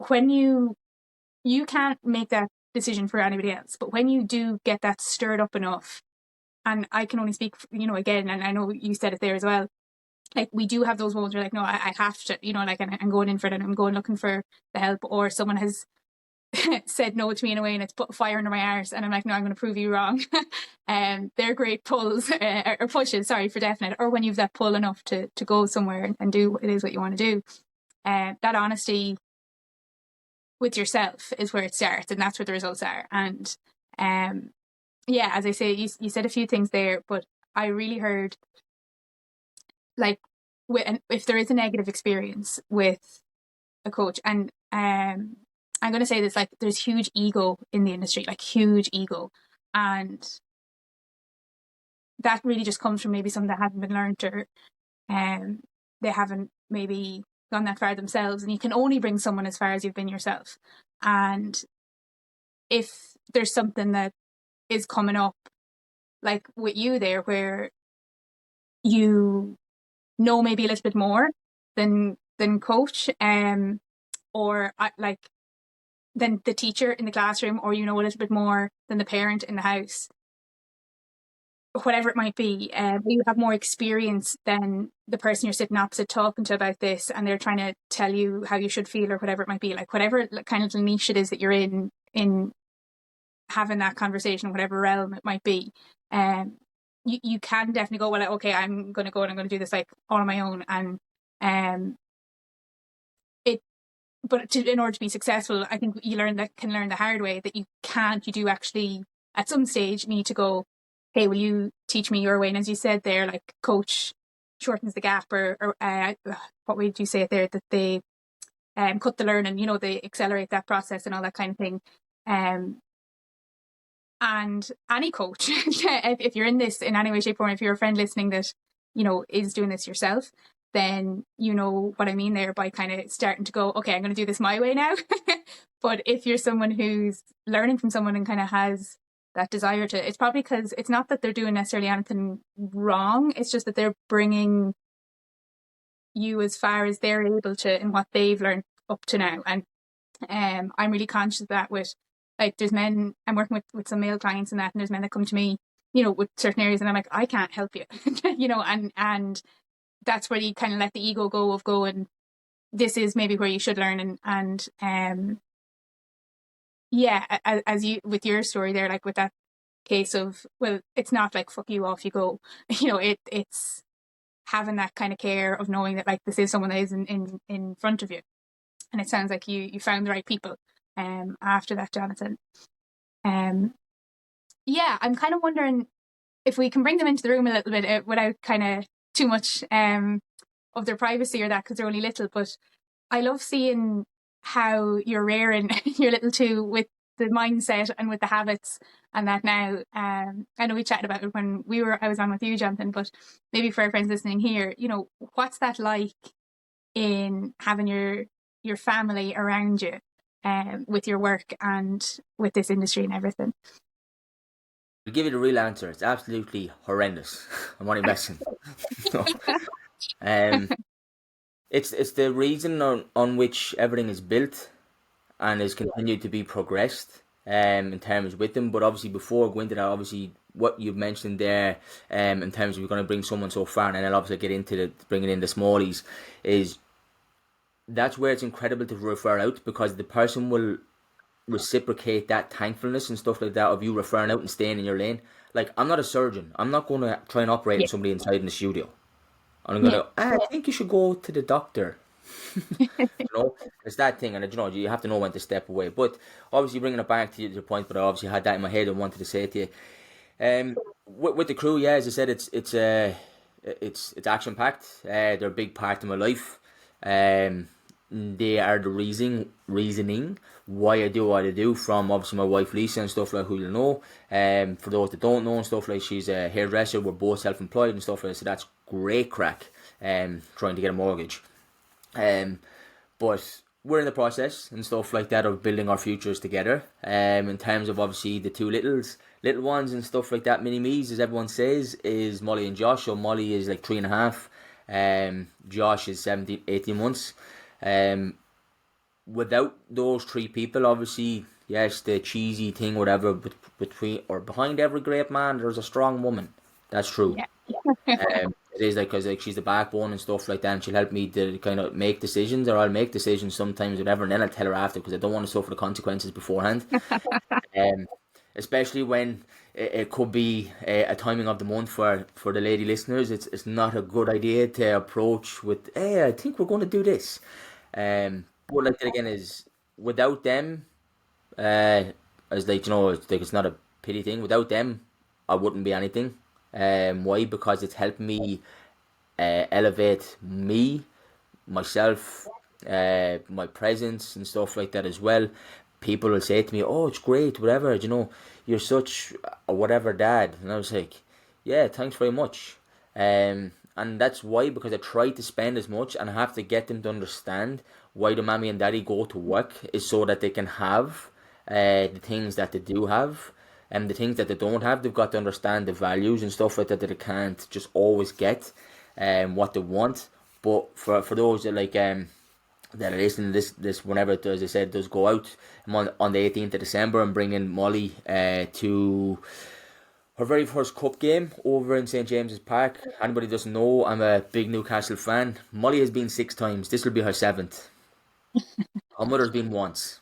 when you can't make that decision for anybody else, but when you do get that stirred up enough, and I can only speak, again, and I know you said it there as well. Like we do have those moments where like, no, I have to, like, and I'm going in for it and I'm going looking for the help, or someone has said no to me in a way and it's put fire under my arse and I'm like, no, I'm going to prove you wrong. And they're great pulls or pushes, sorry, for definite, or when you've that pull enough to go somewhere and do what it is what you want to do. That honesty with yourself is where it starts, and that's where the results are. And yeah, as I say, you said a few things there, but I really heard like if there is a negative experience with a coach, and I'm going to say this, like there's huge ego in the industry, like huge ego, and that really just comes from maybe something that hasn't been learned, or they haven't maybe gone that far themselves, and you can only bring someone as far as you've been yourself. And if there's something that is coming up like with you there where you know maybe a little bit more than coach, or like than the teacher in the classroom, or a little bit more than the parent in the house, whatever it might be, you have more experience than the person you're sitting opposite talking to about this, and they're trying to tell you how you should feel or whatever it might be, like whatever kind of niche it is that you're in having that conversation, whatever realm it might be. You can definitely go, well, okay, I'm going to go and I'm going to do this like all on my own. And in order to be successful, I think you can learn the hard way that you do actually at some stage need to go, hey, will you teach me your way? And as you said there, like coach shortens the gap, or what way did you say it there, that they cut the learning, they accelerate that process and all that kind of thing. And any coach, if you're in this in any way, shape, or form, if you're a friend listening that, you know, is doing this yourself, then you know what I mean there by kind of starting to go, okay, I'm going to do this my way now. But if you're someone who's learning from someone and kind of has that desire to, it's probably because it's not that they're doing necessarily anything wrong. It's just that they're bringing you as far as they're able to in what they've learned up to now. And I'm really conscious of that with, like, there's men, I'm working with some male clients and that, and there's men that come to me, you know, with certain areas, and I'm like, I can't help you, you know, and that's where you kind of let the ego go of going, this is maybe where you should learn. And yeah, as you, with your story there, like with that case of, well, it's not like, fuck you, off you go, you know, it's having that kind of care of knowing that, like, this is someone that is in front of you. And it sounds like you found the right people after that, Jonathan. Yeah, I'm kind of wondering if we can bring them into the room a little bit without kind of too much of their privacy or that, because they're only little. But I love seeing how you're rearing your little two with the mindset and with the habits and that now. I know we chatted about it when I was on with you, Jonathan, but maybe for our friends listening here, you know, what's that like in having your family around you with your work and with this industry and everything? To give you the real answer, it's absolutely horrendous. I'm only messing. No. It's the reason on which everything is built and is continued to be progressed in terms with them. But obviously, before going into that, obviously what you've mentioned there, in terms of you're going to bring someone so far, and then I'll obviously get into bringing in the smallies, is that's where it's incredible to refer out, because the person will reciprocate that thankfulness and stuff like that of you referring out and staying in your lane. Like, I'm not a surgeon. I'm not going to try and operate on somebody inside in the studio. I'm going to, I think you should go to the doctor. You know, it's that thing, and you know, you have to know when to step away. But obviously, bringing it back to your point, but I obviously had that in my head and wanted to say it to you. With the crew, yeah, as I said, it's action packed. They're a big part of my life. They are the reasoning why I do what I do, from obviously my wife Lisa and stuff like, who you know. For those that don't know and stuff like, she's a hairdresser. We're both self-employed and stuff like, so that's great crack. Trying to get a mortgage. But we're in the process and stuff like that of building our futures together. In terms of obviously the two little ones and stuff like that, mini me's, as everyone says, is Molly and Josh. So Molly is like 3.5. Josh is 17, 18 months. Without those three people, obviously, yes, the cheesy thing, whatever, between or behind every great man, there's a strong woman. That's true. It is, like, because like she's the backbone and stuff like that, and she'll help me to kind of make decisions, or I'll make decisions sometimes, whatever, and then I'll tell her after, because I don't want to suffer the consequences beforehand. Especially when it could be a timing of the month for the lady listeners. It's not a good idea to approach with, hey, I think we're going to do this. But like that again is, without them, as like, you know, it's not a pity thing. Without them, I wouldn't be anything. Why? Because it's helped me elevate myself, my presence and stuff like that as well. People will say to me, "Oh, it's great, whatever. You know, you're such a whatever dad," and I was like, "Yeah, thanks very much." And that's why, because I try to spend as much, and I have to get them to understand why the mommy and daddy go to work is so that they can have the things that they do have. And the things that they don't have, they've got to understand the values and stuff like that they can't just always get what they want. But for those that like that are listening to this whenever it does, as I said, does go out, I'm on the 18th of December, I'm bringing Molly to her very first cup game over in St James's Park. Anybody doesn't know, I'm a big Newcastle fan. Molly has been 6 times. This will be her 7th. Her mother's been once.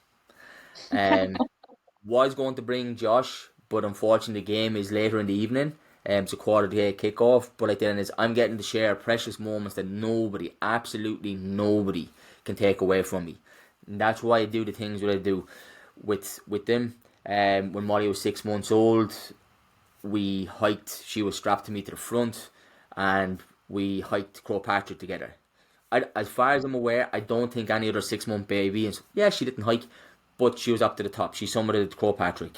Was going to bring Josh, but unfortunately the game is later in the evening. It's a 1:45 kickoff. But like then is, I'm getting to share precious moments that nobody, absolutely nobody, can take away from me. And that's why I do the things that I do with them. When Molly was 6 months old, we hiked. She was strapped to me to the front, and we hiked Croagh Patrick together. As far as I'm aware, I don't think any other 6-month baby, and yeah, she didn't hike, but she was up to the top. She summited Croagh Patrick.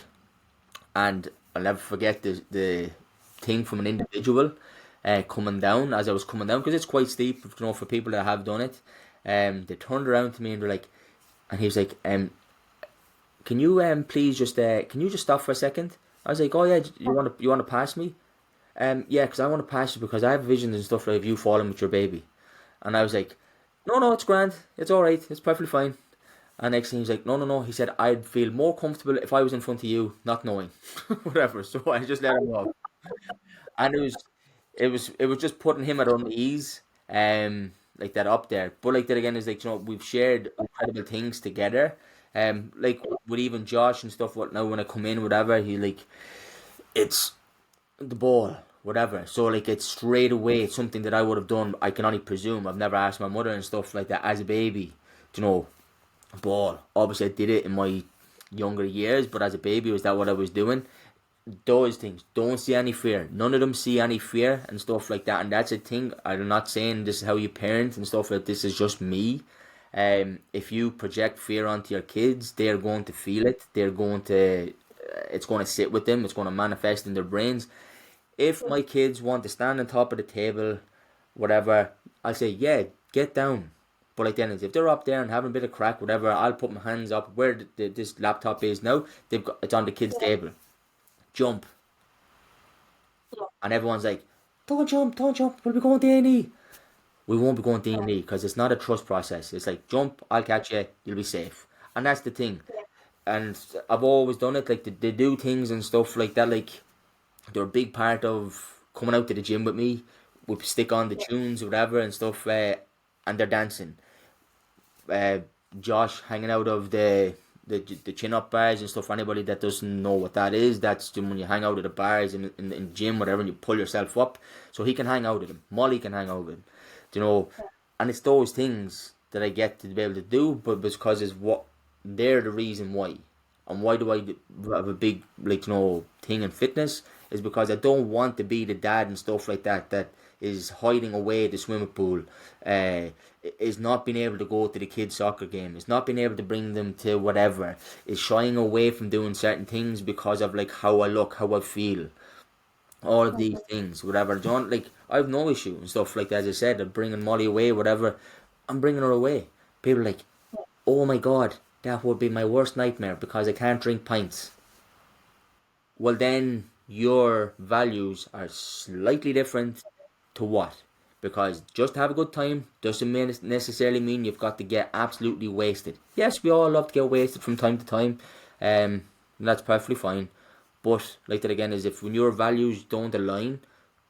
And I'll never forget the thing from an individual coming down as I was coming down, because it's quite steep, for people that have done it. They turned around to me and they're like, and he was like, can you please just can you just stop for a second? I was like, oh yeah, you want to pass me? Yeah, because I want to pass you because I have visions and stuff like of you falling with your baby. And I was like, no, it's grand, it's all right, it's perfectly fine. And next thing he's like, no. He said, I'd feel more comfortable if I was in front of you, not knowing, whatever. So I just let him off, and it was just putting him at unease, like that up there. But like that again is like, we've shared incredible things together, like with even Josh and stuff. What now when I come in, whatever, he like, it's the ball, whatever. So like it's straight away it's something that I would have done. I can only presume. I've never asked my mother and stuff like that as a baby. Ball. Obviously, I did it in my younger years, but as a baby, was that what I was doing? Those things. Don't see any fear. None of them see any fear and stuff like that. And that's a thing. I'm not saying this is how you parent and stuff like this. Is just me. If you project fear onto your kids, they're going to feel it. They're going to. It's going to sit with them. It's going to manifest in their brains. If my kids want to stand on top of the table, whatever, I'll say, yeah, get down. But like then, if they're up there and having a bit of crack, whatever, I'll put my hands up where this laptop is now. It's on the kids' table. Jump, and everyone's like, don't jump, we'll be going to A&E. We won't be going to A&E because it's not a trust process. It's like, jump, I'll catch you, you'll be safe. And that's the thing. And I've always done it, like they do things and stuff like that, like they're a big part of coming out to the gym with me. We stick on the tunes, whatever, and stuff, and they're dancing. Josh hanging out of the chin up bars and stuff. For anybody that doesn't know what that is, that's when you hang out at the bars in gym, whatever, and you pull yourself up. So he can hang out with him. Molly can hang out with him. And it's those things that I get to be able to do, but because it's what they're the reason why. And why do I have a big thing in fitness? Is because I don't want to be the dad and stuff like that is hiding away at the swimming pool, is not being able to go to the kids' soccer game, is not being able to bring them to whatever, is shying away from doing certain things because of like how I look, how I feel, all of these things, whatever. Don't like I have no issue and stuff like that. As I said, I'm bringing Molly away, whatever. I'm bringing her away. People are like, oh my god, that would be my worst nightmare because I can't drink pints. Well, then your values are slightly different to what? Because just to have a good time doesn't necessarily mean you've got to get absolutely wasted. Yes, we all love to get wasted from time to time, and that's perfectly fine. But like that again is if when your values don't align,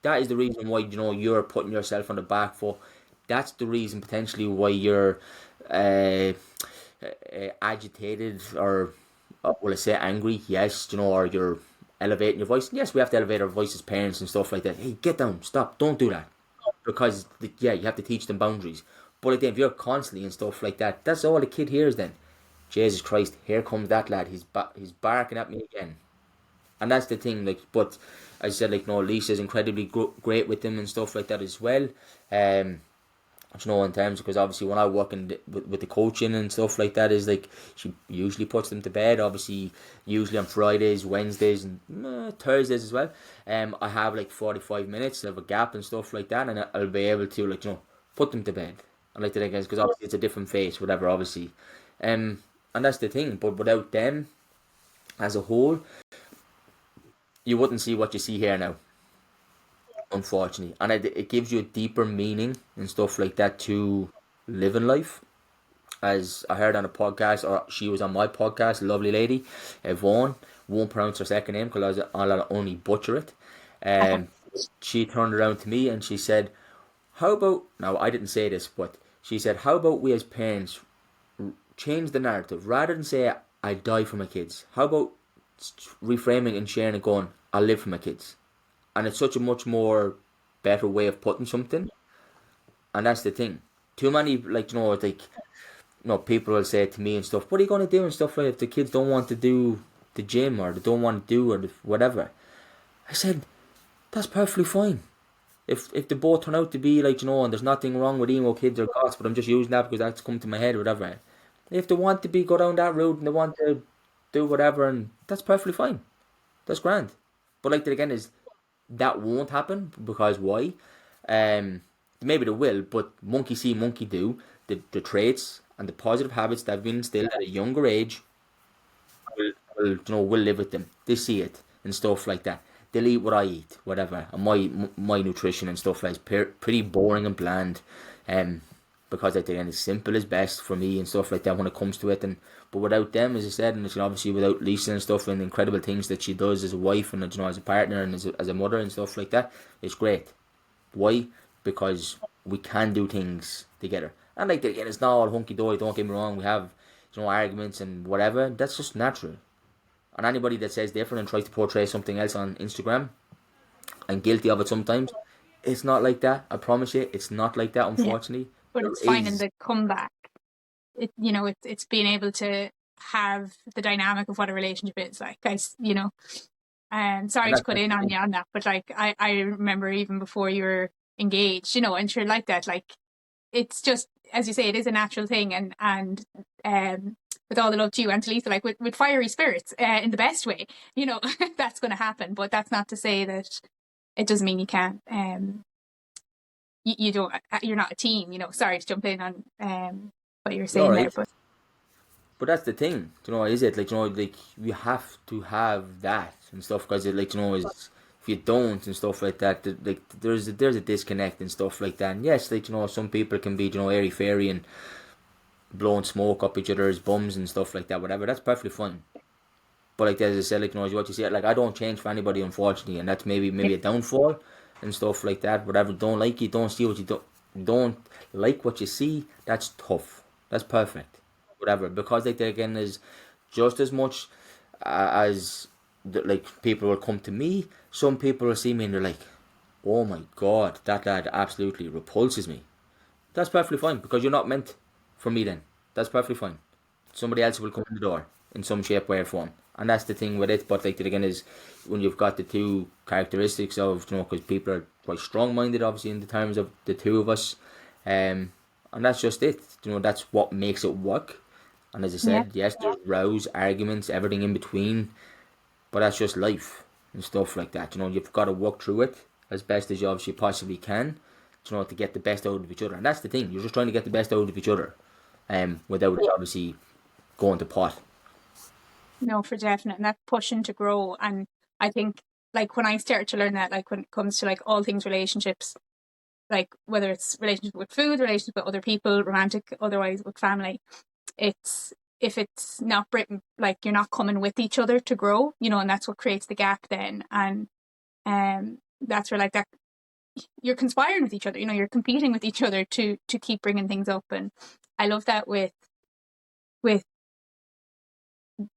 that is the reason why you're putting yourself on the back foot. That's the reason potentially why you're agitated or will I say angry? Yes, or you're elevating your voice. Yes, we have to elevate our voice as parents and stuff like that. Hey, get down, stop, don't do that. Because you have to teach them boundaries. But like, if you're constantly and stuff like that, that's all the kid hears then. Jesus Christ, here comes that lad. He's barking at me again. And that's the thing. Like, but as I said, Lisa's incredibly great with them and stuff like that as well. In terms because obviously when I work with the coaching and stuff like that is like she usually puts them to bed. Obviously, usually on Fridays, Wednesdays, and Thursdays as well. I have like 45 minutes of a gap and stuff like that, and I'll be able to put them to bed. I like that again because obviously it's a different face, whatever. Obviously, and that's the thing. But without them, as a whole, you wouldn't see what you see here now. Unfortunately, and it gives you a deeper meaning and stuff like that to live in life. As I heard on a podcast, or she was on my podcast, a lovely lady, Yvonne, won't pronounce her second name because I'll only butcher it. She turned around to me and she said, how about, now I didn't say this, but she said, how about we as parents change the narrative, rather than say I die for my kids, how about reframing and sharing and going, I'll live for my kids. And it's such a much more better way of putting something. And that's the thing. Too many, people will say to me and stuff, what are you going to do and stuff like that if the kids don't want to do the gym or they don't want to do or whatever. I said, that's perfectly fine. If they both turn out to be and there's nothing wrong with emo kids or goths, but I'm just using that because that's come to my head or whatever. If they want to go down that route and they want to do whatever, and that's perfectly fine. That's grand. But like that again is that won't happen because why? Um, Maybe they will, but monkey see, monkey do. The traits and the positive habits that have been instilled at a younger age will live with them. They see it and stuff like that. They'll eat what I eat, whatever. And my nutrition and stuff like is pretty boring and bland, um, because I think it's simple as best for me and stuff like that when it comes to it. And but without them, as I said, and it's obviously without Lisa and stuff and the incredible things that she does as a wife and as a partner and as a mother and stuff like that, it's great. Why? Because we can do things together. And like again, it's not all hunky dory. Don't get me wrong. We have arguments and whatever. That's just natural. And anybody that says different and tries to portray something else on Instagram, and guilty of it sometimes, it's not like that. I promise you, it's not like that. Unfortunately, but it's finding the comeback. It's being able to have the dynamic of what a relationship is like. And sorry to cut in on you on that, but like I remember even before you were engaged, and sure like that, like it's just as you say, it is a natural thing, and with all the love to you and to Lisa, like with fiery spirits, in the best way, that's going to happen. But that's not to say that it doesn't mean you can't. You don't. You're not a team. Sorry to jump in on what you were saying there, but that's the thing, is it like like you have to have that and stuff because it like is if you don't and stuff like that, like there's a disconnect and stuff like that. And yes, like some people can be airy fairy and blowing smoke up each other's bums and stuff like that, whatever. That's perfectly fine. But like as I said, like what you say, like I don't change for anybody, unfortunately, and that's maybe a downfall and stuff like that. Whatever, don't like you, don't see what you don't like what you see. That's tough. That's perfect. Whatever, because like that again is just as much as like people will come to me. Some people will see me and they're like, "Oh my god, that lad absolutely repulses me." That's perfectly fine because you're not meant for me then. That's perfectly fine. Somebody else will come in the door in some shape, way, or form. And that's the thing with it. But like that again is when you've got the two characteristics of, because people are quite strong-minded, obviously, in the terms of the two of us. And that's just it. That's what makes it work. And as I said, yes, there's rows, arguments, everything in between. But that's just life and stuff like that. You've got to work through it as best as you obviously possibly can. To get the best out of each other. And that's the thing. You're just trying to get the best out of each other. Without it obviously going to pot. No, for definite. And that's pushing to grow. And I think like when I started to learn that, like when it comes to like all things relationships, like whether it's relationship with food, relationship with other people, romantic, otherwise with family, it's if it's not like you're not coming with each other to grow, and that's what creates the gap then. And that's where like that you're conspiring with each other, you're competing with each other to keep bringing things up. And I love that with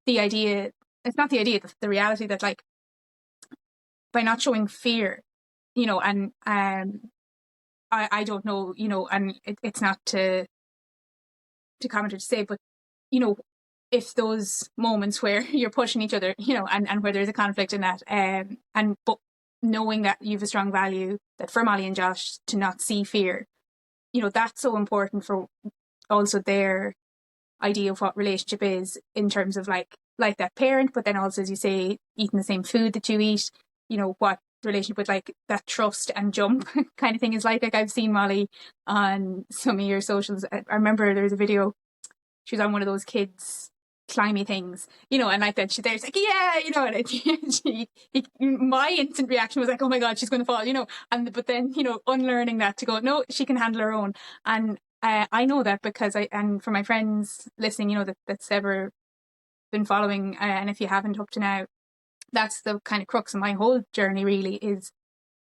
the idea, it's not the idea, the reality that like by not showing fear, and I don't know, and it's not to comment or to say, but if those moments where you're pushing each other, and where there's a conflict in that, but knowing that you have a strong value that for Molly and Josh to not see fear, that's so important for also their idea of what relationship is in terms of like that parent, but then also, as you say, eating the same food that you eat, what the relationship with like that trust and jump kind of thing is like I've seen Molly on some of your socials. I remember there was a video, she was on one of those kids climby things, and like that there's like, yeah, and my instant reaction was like, oh my god, she's going to fall, but then unlearning that to go, no, she can handle her own. And I know that because and for my friends listening, that's ever been following, and if you haven't up to now, that's the kind of crux of my whole journey really, is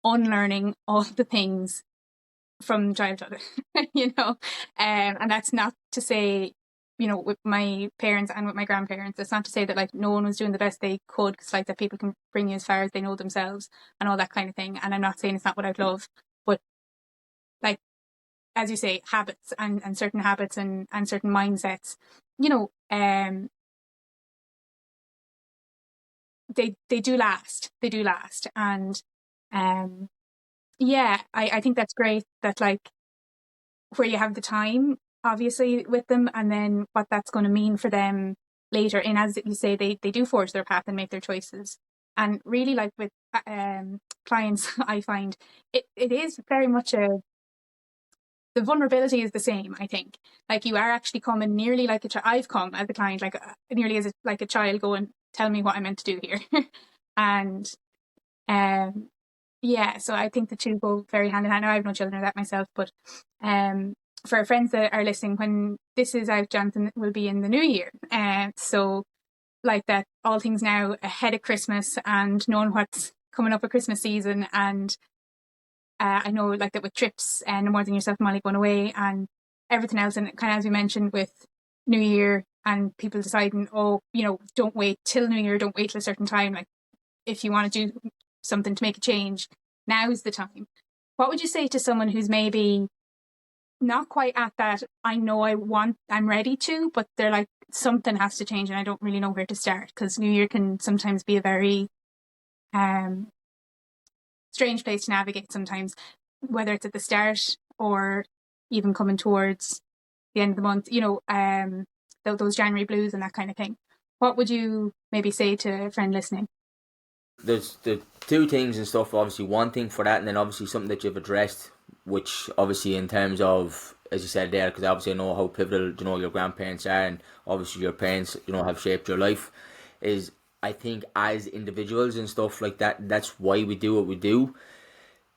unlearning all the things from childhood, and that's not to say, with my parents and with my grandparents, it's not to say that like no one was doing the best they could, because like that people can bring you as far as they know themselves and all that kind of thing. And I'm not saying it's not without love, but like, as you say, habits and certain habits and certain mindsets, they do last. And I think that's great that like where you have the time obviously with them, and then what that's going to mean for them later. And as you say, they do forge their path and make their choices. And really, like with clients, I find it is very much the vulnerability is the same, I think. Like you are actually coming nearly like a child. I've come as a client, like nearly as like a child going, tell me what I'm meant to do here. And yeah, so I think the two go very hand in hand. Now I have no children of that myself, but for our friends that are listening, when this is out, Jonathan will be in the new year. So like that, all things now ahead of Christmas and knowing what's coming up at Christmas season. And I know like that with trips and no more than yourself, Molly, going away and everything else. And kind of as we mentioned with New Year and people deciding, oh, you know, don't wait till New Year, don't wait till a certain time. Like if you want to do something to make a change, now's the time. What would you say to someone who's maybe not quite at that, I know I'm ready to, but they're like, something has to change and I don't really know where to start? Because New Year can sometimes be a very strange place to navigate sometimes, whether it's at the start or even coming towards the end of the month, you know, those January blues and that kind of thing. What would you maybe say to a friend listening? There's the two things and stuff. Obviously, one thing for that, and then obviously something that you've addressed, which obviously in terms of, as you said there, because obviously I know how pivotal, you know, your grandparents are, and obviously your parents, you know, have shaped your life. Is I think as individuals and stuff like that, that's why we do what we do.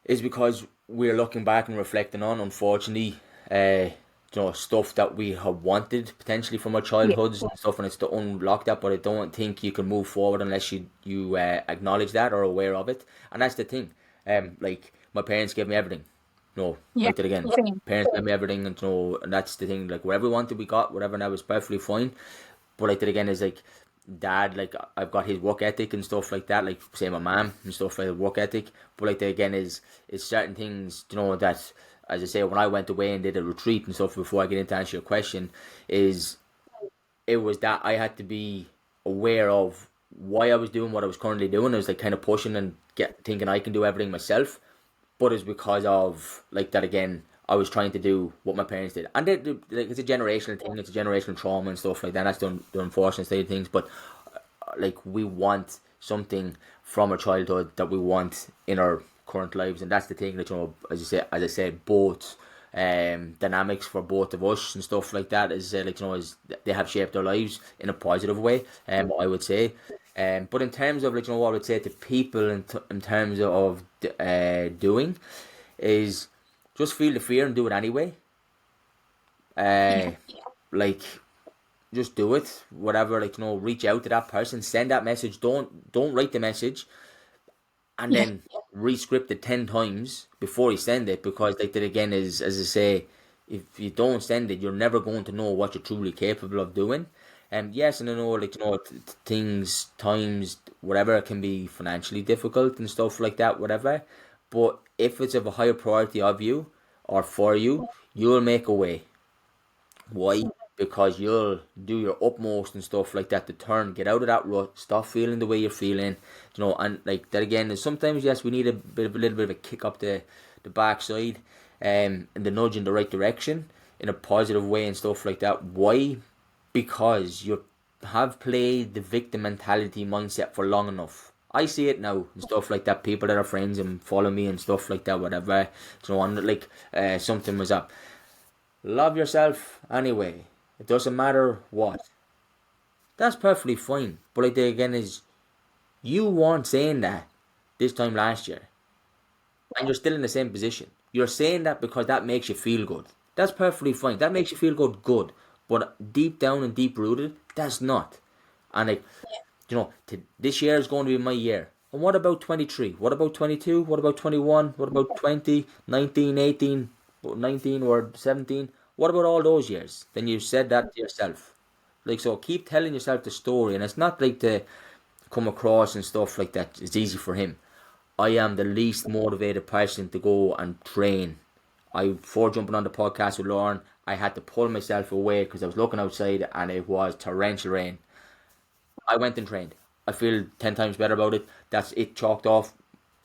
Is because we're looking back and reflecting on, unfortunately, you know, stuff that we have wanted potentially from our childhoods and stuff, and it's to unlock that. But I don't think you can move forward unless you acknowledge that or are aware of it. And that's the thing. Like my parents gave me everything. No, like that again. Parents gave me everything, and and that's the thing. Like whatever we wanted, we got. Whatever, and that was perfectly fine. But like that again is like dad, like I've got his work ethic and stuff like that, like say my mom and stuff like work ethic. But like that again is certain things, you know, that, as I say, when I went away and did a retreat and stuff, before I get into answer your question, is it was that I had to be aware of why I was doing what I was currently doing. I was like kind of pushing and thinking I can do everything myself, but it's because of like that again. I was trying to do what my parents did, and like it's a generational thing. It's a generational trauma and stuff like that. That's the unfortunate state of things. But like we want something from our childhood that we want in our current lives, and that's the thing that, you know, as I said, both dynamics for both of us and stuff like that is like, you know, is they have shaped our lives in a positive way. I would say. But in terms of like, you know, what I would say to people in terms of doing is just feel the fear and do it anyway. Like just do it. Whatever, like, you know, reach out to that person, send that message. Don't write the message and then re-script it 10 times before you send it, because like that again is, as I say, if you don't send it, you're never going to know what you're truly capable of doing. And yes, and I know, like, you know, things, times, whatever, can be financially difficult and stuff like that, whatever. But if it's of a higher priority of you or for you, you'll make a way. Why? Because you'll do your utmost and stuff like that to get out of that rut, stop feeling the way you're feeling, you know, and like that again is sometimes, yes, we need a little bit of a kick up the backside, and the nudge in the right direction in a positive way and stuff like that. Why? Because you have played the victim mentality mindset for long enough. I see it now and stuff like that. People that are friends and follow me and stuff like that, whatever. So on, like something was up. Love yourself anyway. It doesn't matter what. That's perfectly fine. But like again is, you weren't saying that this time last year, and you're still in the same position. You're saying that because that makes you feel good. That's perfectly fine. That makes you feel good. But deep down and deep rooted, that's not. And like, you know, this year is going to be my year. And what about 23? What about 22? What about 21? What about 20, 19, 18, 19 or 17? What about all those years? Then you said that to yourself. Like, so keep telling yourself the story. And it's not like to come across and stuff like that. It's easy for him. I am the least motivated person to go and train. Before jumping on the podcast with Lauren, I had to pull myself away because I was looking outside and it was torrential rain. I went and trained. I feel 10 times better about it. That's it, chalked off,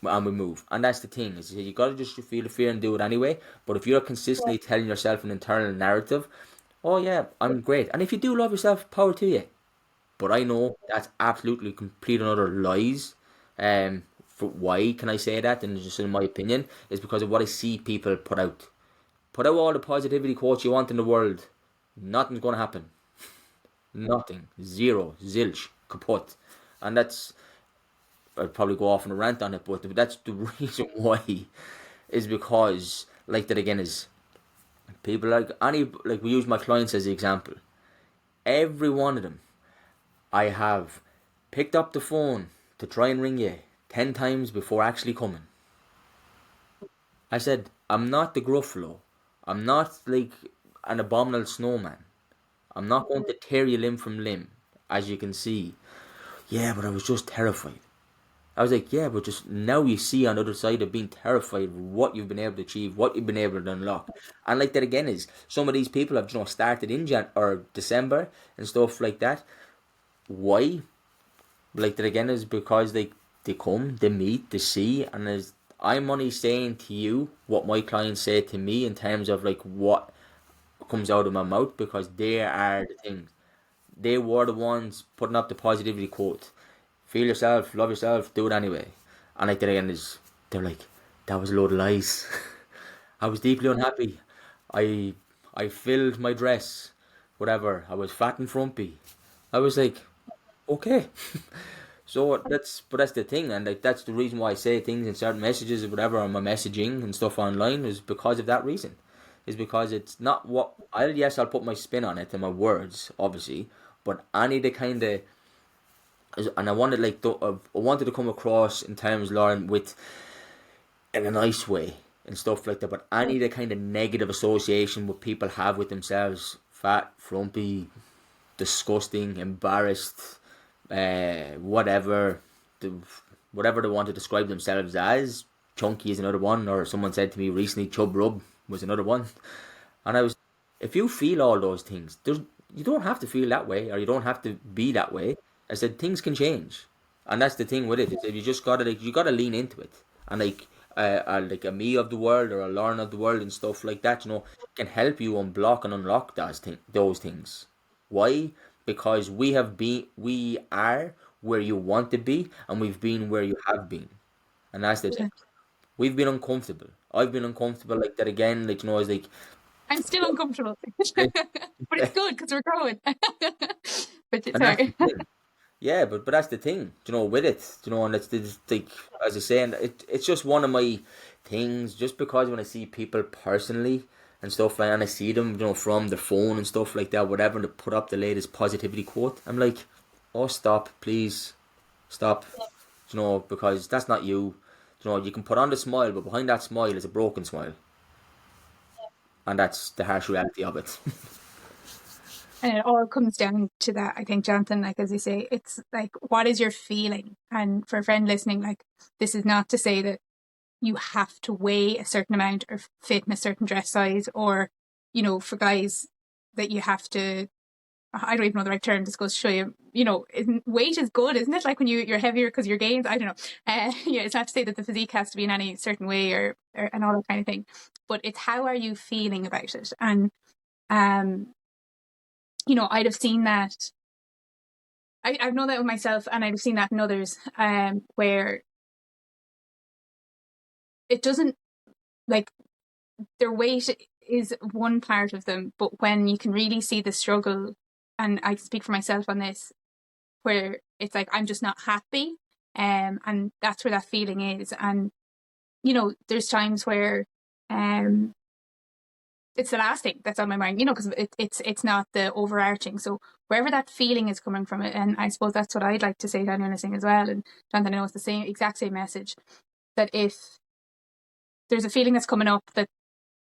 and we move. And that's the thing. Is you got to just feel the fear and do it anyway. But if you're consistently telling yourself an internal narrative, oh yeah, I'm great. And if you do love yourself, power to you. But I know that's absolutely complete and utter lies. For why can I say that? And just in my opinion, is because of what I see people put out. Put out all the positivity quotes you want in the world. Nothing's going to happen. Nothing. Zero. Zilch. Kaput. And that's, I'd probably go off on a rant on it, but that's the reason why is because, like that again, is people like we use my clients as the example. Every one of them, I have picked up the phone to try and ring you 10 times before actually coming. I said, I'm not the Gruffalo. I'm not like an abominable snowman. I'm not going to tear you limb from limb, as you can see. Yeah, but I was just terrified. I was like, yeah, but just now you see on the other side of being terrified what you've been able to achieve, what you've been able to unlock. And like that again is, some of these people have, started in or December and stuff like that. Why? Like that again is because they come, they meet, they see, and as I'm only saying to you what my clients say to me in terms of like what comes out of my mouth, because they are the things. They were the ones putting up the positivity quote. Feel yourself, love yourself, do it anyway. And like that again is, they're like, that was a load of lies. I was deeply unhappy. I I filled my dress, whatever. I was fat and frumpy. I was like, okay. So that's the thing, and like that's the reason why I say things in certain messages or whatever on my messaging and stuff online, is because of that reason. Is because it's not what I'll put my spin on it and my words obviously, but any the kind of, and I wanted I wanted to come across in terms, Lauren, with in a nice way and stuff like that. But any the kind of negative association what people have with themselves, fat, frumpy, disgusting, embarrassed, whatever, the, whatever they want to describe themselves as. Chunky is another one, or someone said to me recently, chub rub was another one. And I was, if you feel all those things, you don't have to feel that way, or you don't have to be that way. I said things can change, and that's the thing with it. Is that you just gotta you gotta lean into it, and like a me of the world or a Lauren of the world and stuff like that, can help you unblock and unlock those things. Why? Because we are where you want to be, and we've been where you have been, and that's the thing. We've been uncomfortable. I've been uncomfortable like that again. Like it's like, I'm still uncomfortable, but it's good because we're growing. But and that's sorry. the thing. Yeah, but that's the thing, with it, and it's like, as I say, and it's just one of my things. Just because when I see people personally and stuff, and I see them, from the phone and stuff like that, whatever, to put up the latest positivity quote, I'm like, oh, stop, please, stop, because that's not you. You can put on the smile, but behind that smile is a broken smile, and that's the harsh reality of it. And it all comes down to that, I think, Jonathan, like, as you say, it's like, what is your feeling? And for a friend listening, like, this is not to say that you have to weigh a certain amount or fit in a certain dress size, or, for guys that you have to, I don't even know the right term, this goes to show you, weight is good, isn't it? Like when you're heavier because you're gains, I don't know. Yeah, it's not to say that the physique has to be in any certain way or and all that kind of thing, but it's how are you feeling about it? And, I'd have seen that. I've known that with myself, and I've seen that in others, where it doesn't, like, their weight is one part of them, but when you can really see the struggle, and I speak for myself on this, where it's like, I'm just not happy, and that's where that feeling is. And, there's times where, it's the last thing that's on my mind, because it's not the overarching. So wherever that feeling is coming from, it, and I suppose that's what I'd like to say to anyone listening as well. And Jonathan, I know it's the exact same message, that if there's a feeling that's coming up that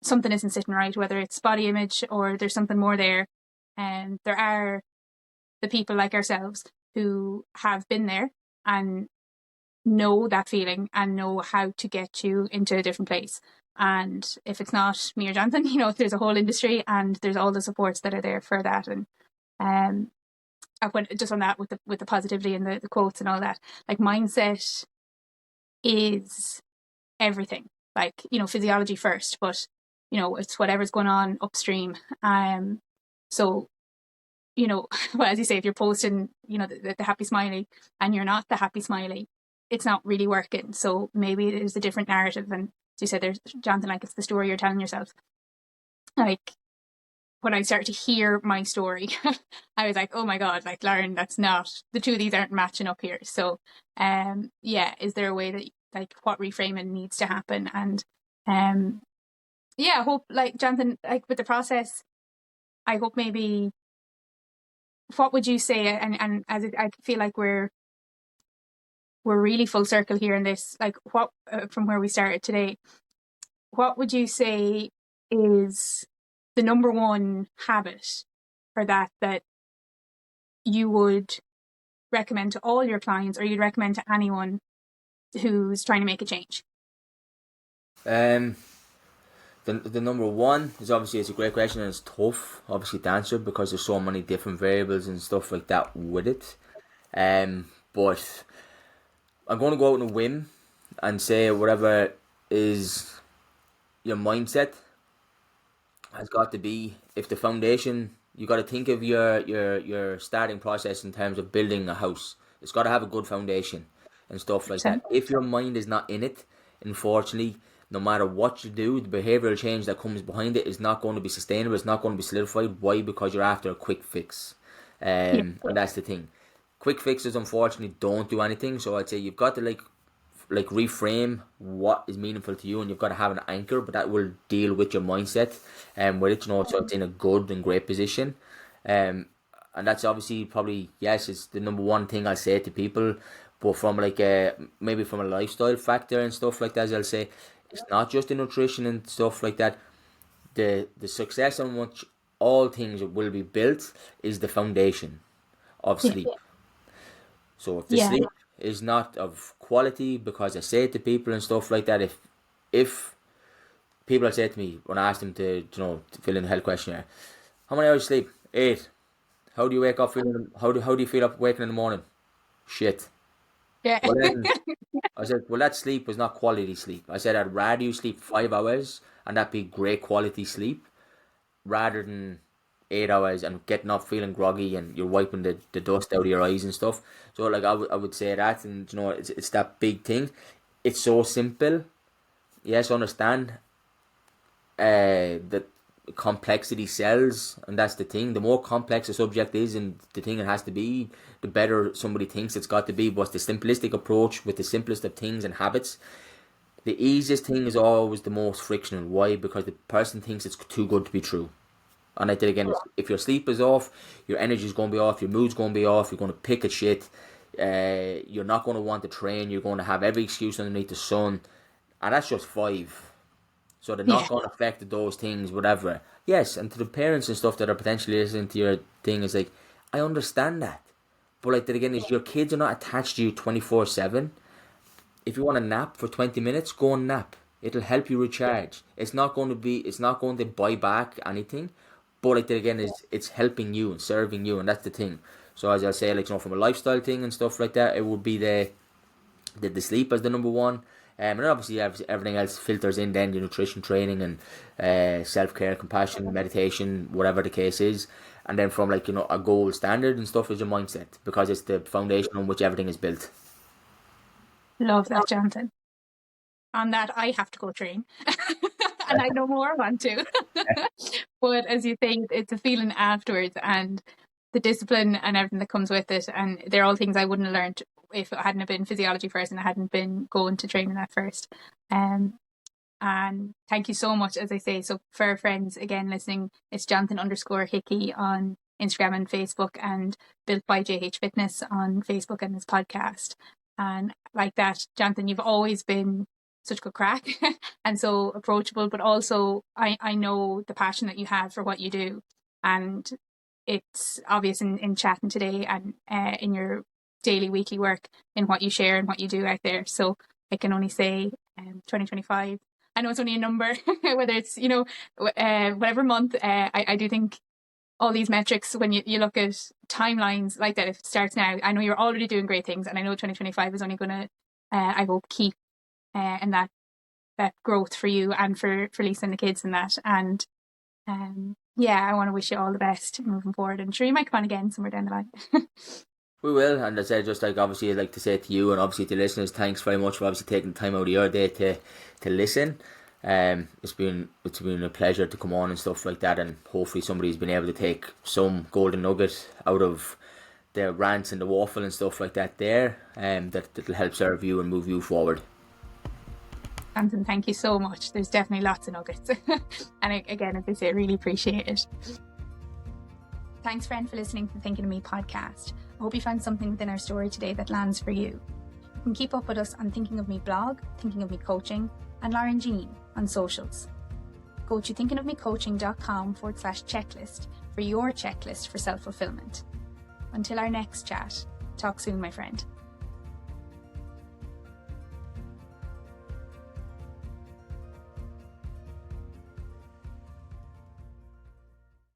something isn't sitting right, whether it's body image or there's something more there, and there are the people like ourselves who have been there and know that feeling and know how to get you into a different place. And if it's not me or Jonathan, there's a whole industry, and there's all the supports that are there for that. And just on that, with the positivity and the quotes and all that, like, mindset is everything. Like, physiology first, but it's whatever's going on upstream. So, well, as you say, if you're posting, the happy smiley, and you're not the happy smiley, it's not really working. So maybe there's a different narrative. And as you said, there's Jonathan, like it's the story you're telling yourself. Like when I started to hear my story, I was like, oh my God, like Lauren, that's not, the two of these aren't matching up here. So yeah, is there a way that like what reframing needs to happen? And yeah, I hope like Jonathan, like with the process, I hope maybe what would you say, and as I feel like we're really full circle here in this, like what from where we started today, what would you say is the number one habit or that you would recommend to all your clients, or you'd recommend to anyone who's trying to make a change? The number one is obviously, it's a great question and it's tough obviously to answer because there's so many different variables and stuff like that with it. But I'm going to go out on a whim and say whatever is your mindset has got to be, if the foundation, you got to think of your starting process in terms of building a house. It's got to have a good foundation and stuff like that. If your mind is not in it, unfortunately, no matter what you do, the behavioral change that comes behind it is not going to be sustainable. It's not going to be solidified. Why? Because you're after a quick fix. And that's the thing. Quick fixes, unfortunately, don't do anything. So I'd say you've got to like reframe what is meaningful to you, and you've got to have an anchor, but that will deal with your mindset and with it, so it's in a good and great position. And that's obviously probably, yes, it's the number one thing I'll say to people. But from like maybe from a lifestyle factor and stuff like that, as I'll say, it's not just the nutrition and stuff like that. The success on which all things will be built is the foundation of sleep. So if the sleep is not of quality, because I say it to people and stuff like that, if people say to me when I ask them to to fill in the health questionnaire, how many hours sleep? 8. How do you wake up feeling? How do you feel up waking in the morning? Shit. Yeah. Well, then, I said, well, that sleep was not quality sleep. I said, I'd rather you sleep 5 hours and that be great quality sleep rather than 8 hours and getting up feeling groggy and you're wiping the dust out of your eyes and stuff. So like I would say that, and it's that big thing. It's so simple. Yes, I understand that complexity sells, and that's the thing. The more complex a subject is and the thing it has to be, the better somebody thinks it's got to be. But the simplistic approach with the simplest of things and habits, the easiest thing is always the most frictional. Why? Because the person thinks it's too good to be true. And I did again, if your sleep is off, your energy is going to be off, your mood's going to be off, you're going to pick at shit, you're not going to want to train, you're going to have every excuse underneath the sun, and that's just 5. So the knock-on effect of those things, whatever. Yes, and to the parents and stuff that are potentially listening to your thing, is like, I understand that. But like that again, is your kids are not attached to you 24/7. If you want to nap for 20 minutes, go and nap. It'll help you recharge. It's not going to buy back anything. But like that again, it's helping you and serving you, and that's the thing. So as I say, like from a lifestyle thing and stuff like that, it would be the sleep as the number one. And then obviously everything else filters in then your nutrition training and self-care, compassion, meditation, whatever the case is. And then from like a gold standard and stuff is your mindset, because it's the foundation on which everything is built. Love that, Jonathan. On that, I have to go train. And I no more want to. But as you say, it's a feeling afterwards, and the discipline and everything that comes with it. And they're all things I wouldn't have learned if it hadn't been physiology first and I hadn't been going to training that first. And thank you so much, as I say. So for our friends, again, listening, it's Jonathon_Hickey on Instagram and Facebook, and Built by JH Fitness on Facebook and his podcast. And like that, Jonathan, you've always been such good crack and so approachable, but also I know the passion that you have for what you do, and it's obvious in chatting today and in your daily, weekly work, in what you share and what you do out there. So I can only say 2025, I know it's only a number, whether it's whatever month, I do think all these metrics, when you look at timelines like that, if it starts now, I know you're already doing great things, and I know 2025 is only going to I hope keep and that growth for you and for Lisa and the kids and that. And I want to wish you all the best moving forward. And sure, you might come on again somewhere down the line. We will, and as I said, just like obviously I'd like to say to you and obviously to listeners, thanks very much for obviously taking the time out of your day to listen. It's been a pleasure to come on and stuff like that, and hopefully somebody's been able to take some golden nugget out of the rants and the waffle and stuff like that there, that'll help serve you and move you forward. Anton, thank you so much. There's definitely lots of nuggets. And again, as I say, I really appreciate it. Thanks, friend, for listening to the Thinking of Me podcast. I hope you found something within our story today that lands for you. You can keep up with us on Thinking of Me blog, Thinking of Me coaching, and Lauren Jean on socials. Go to thinkingofmecoaching.com/checklist for your checklist for self-fulfillment. Until our next chat, talk soon, my friend.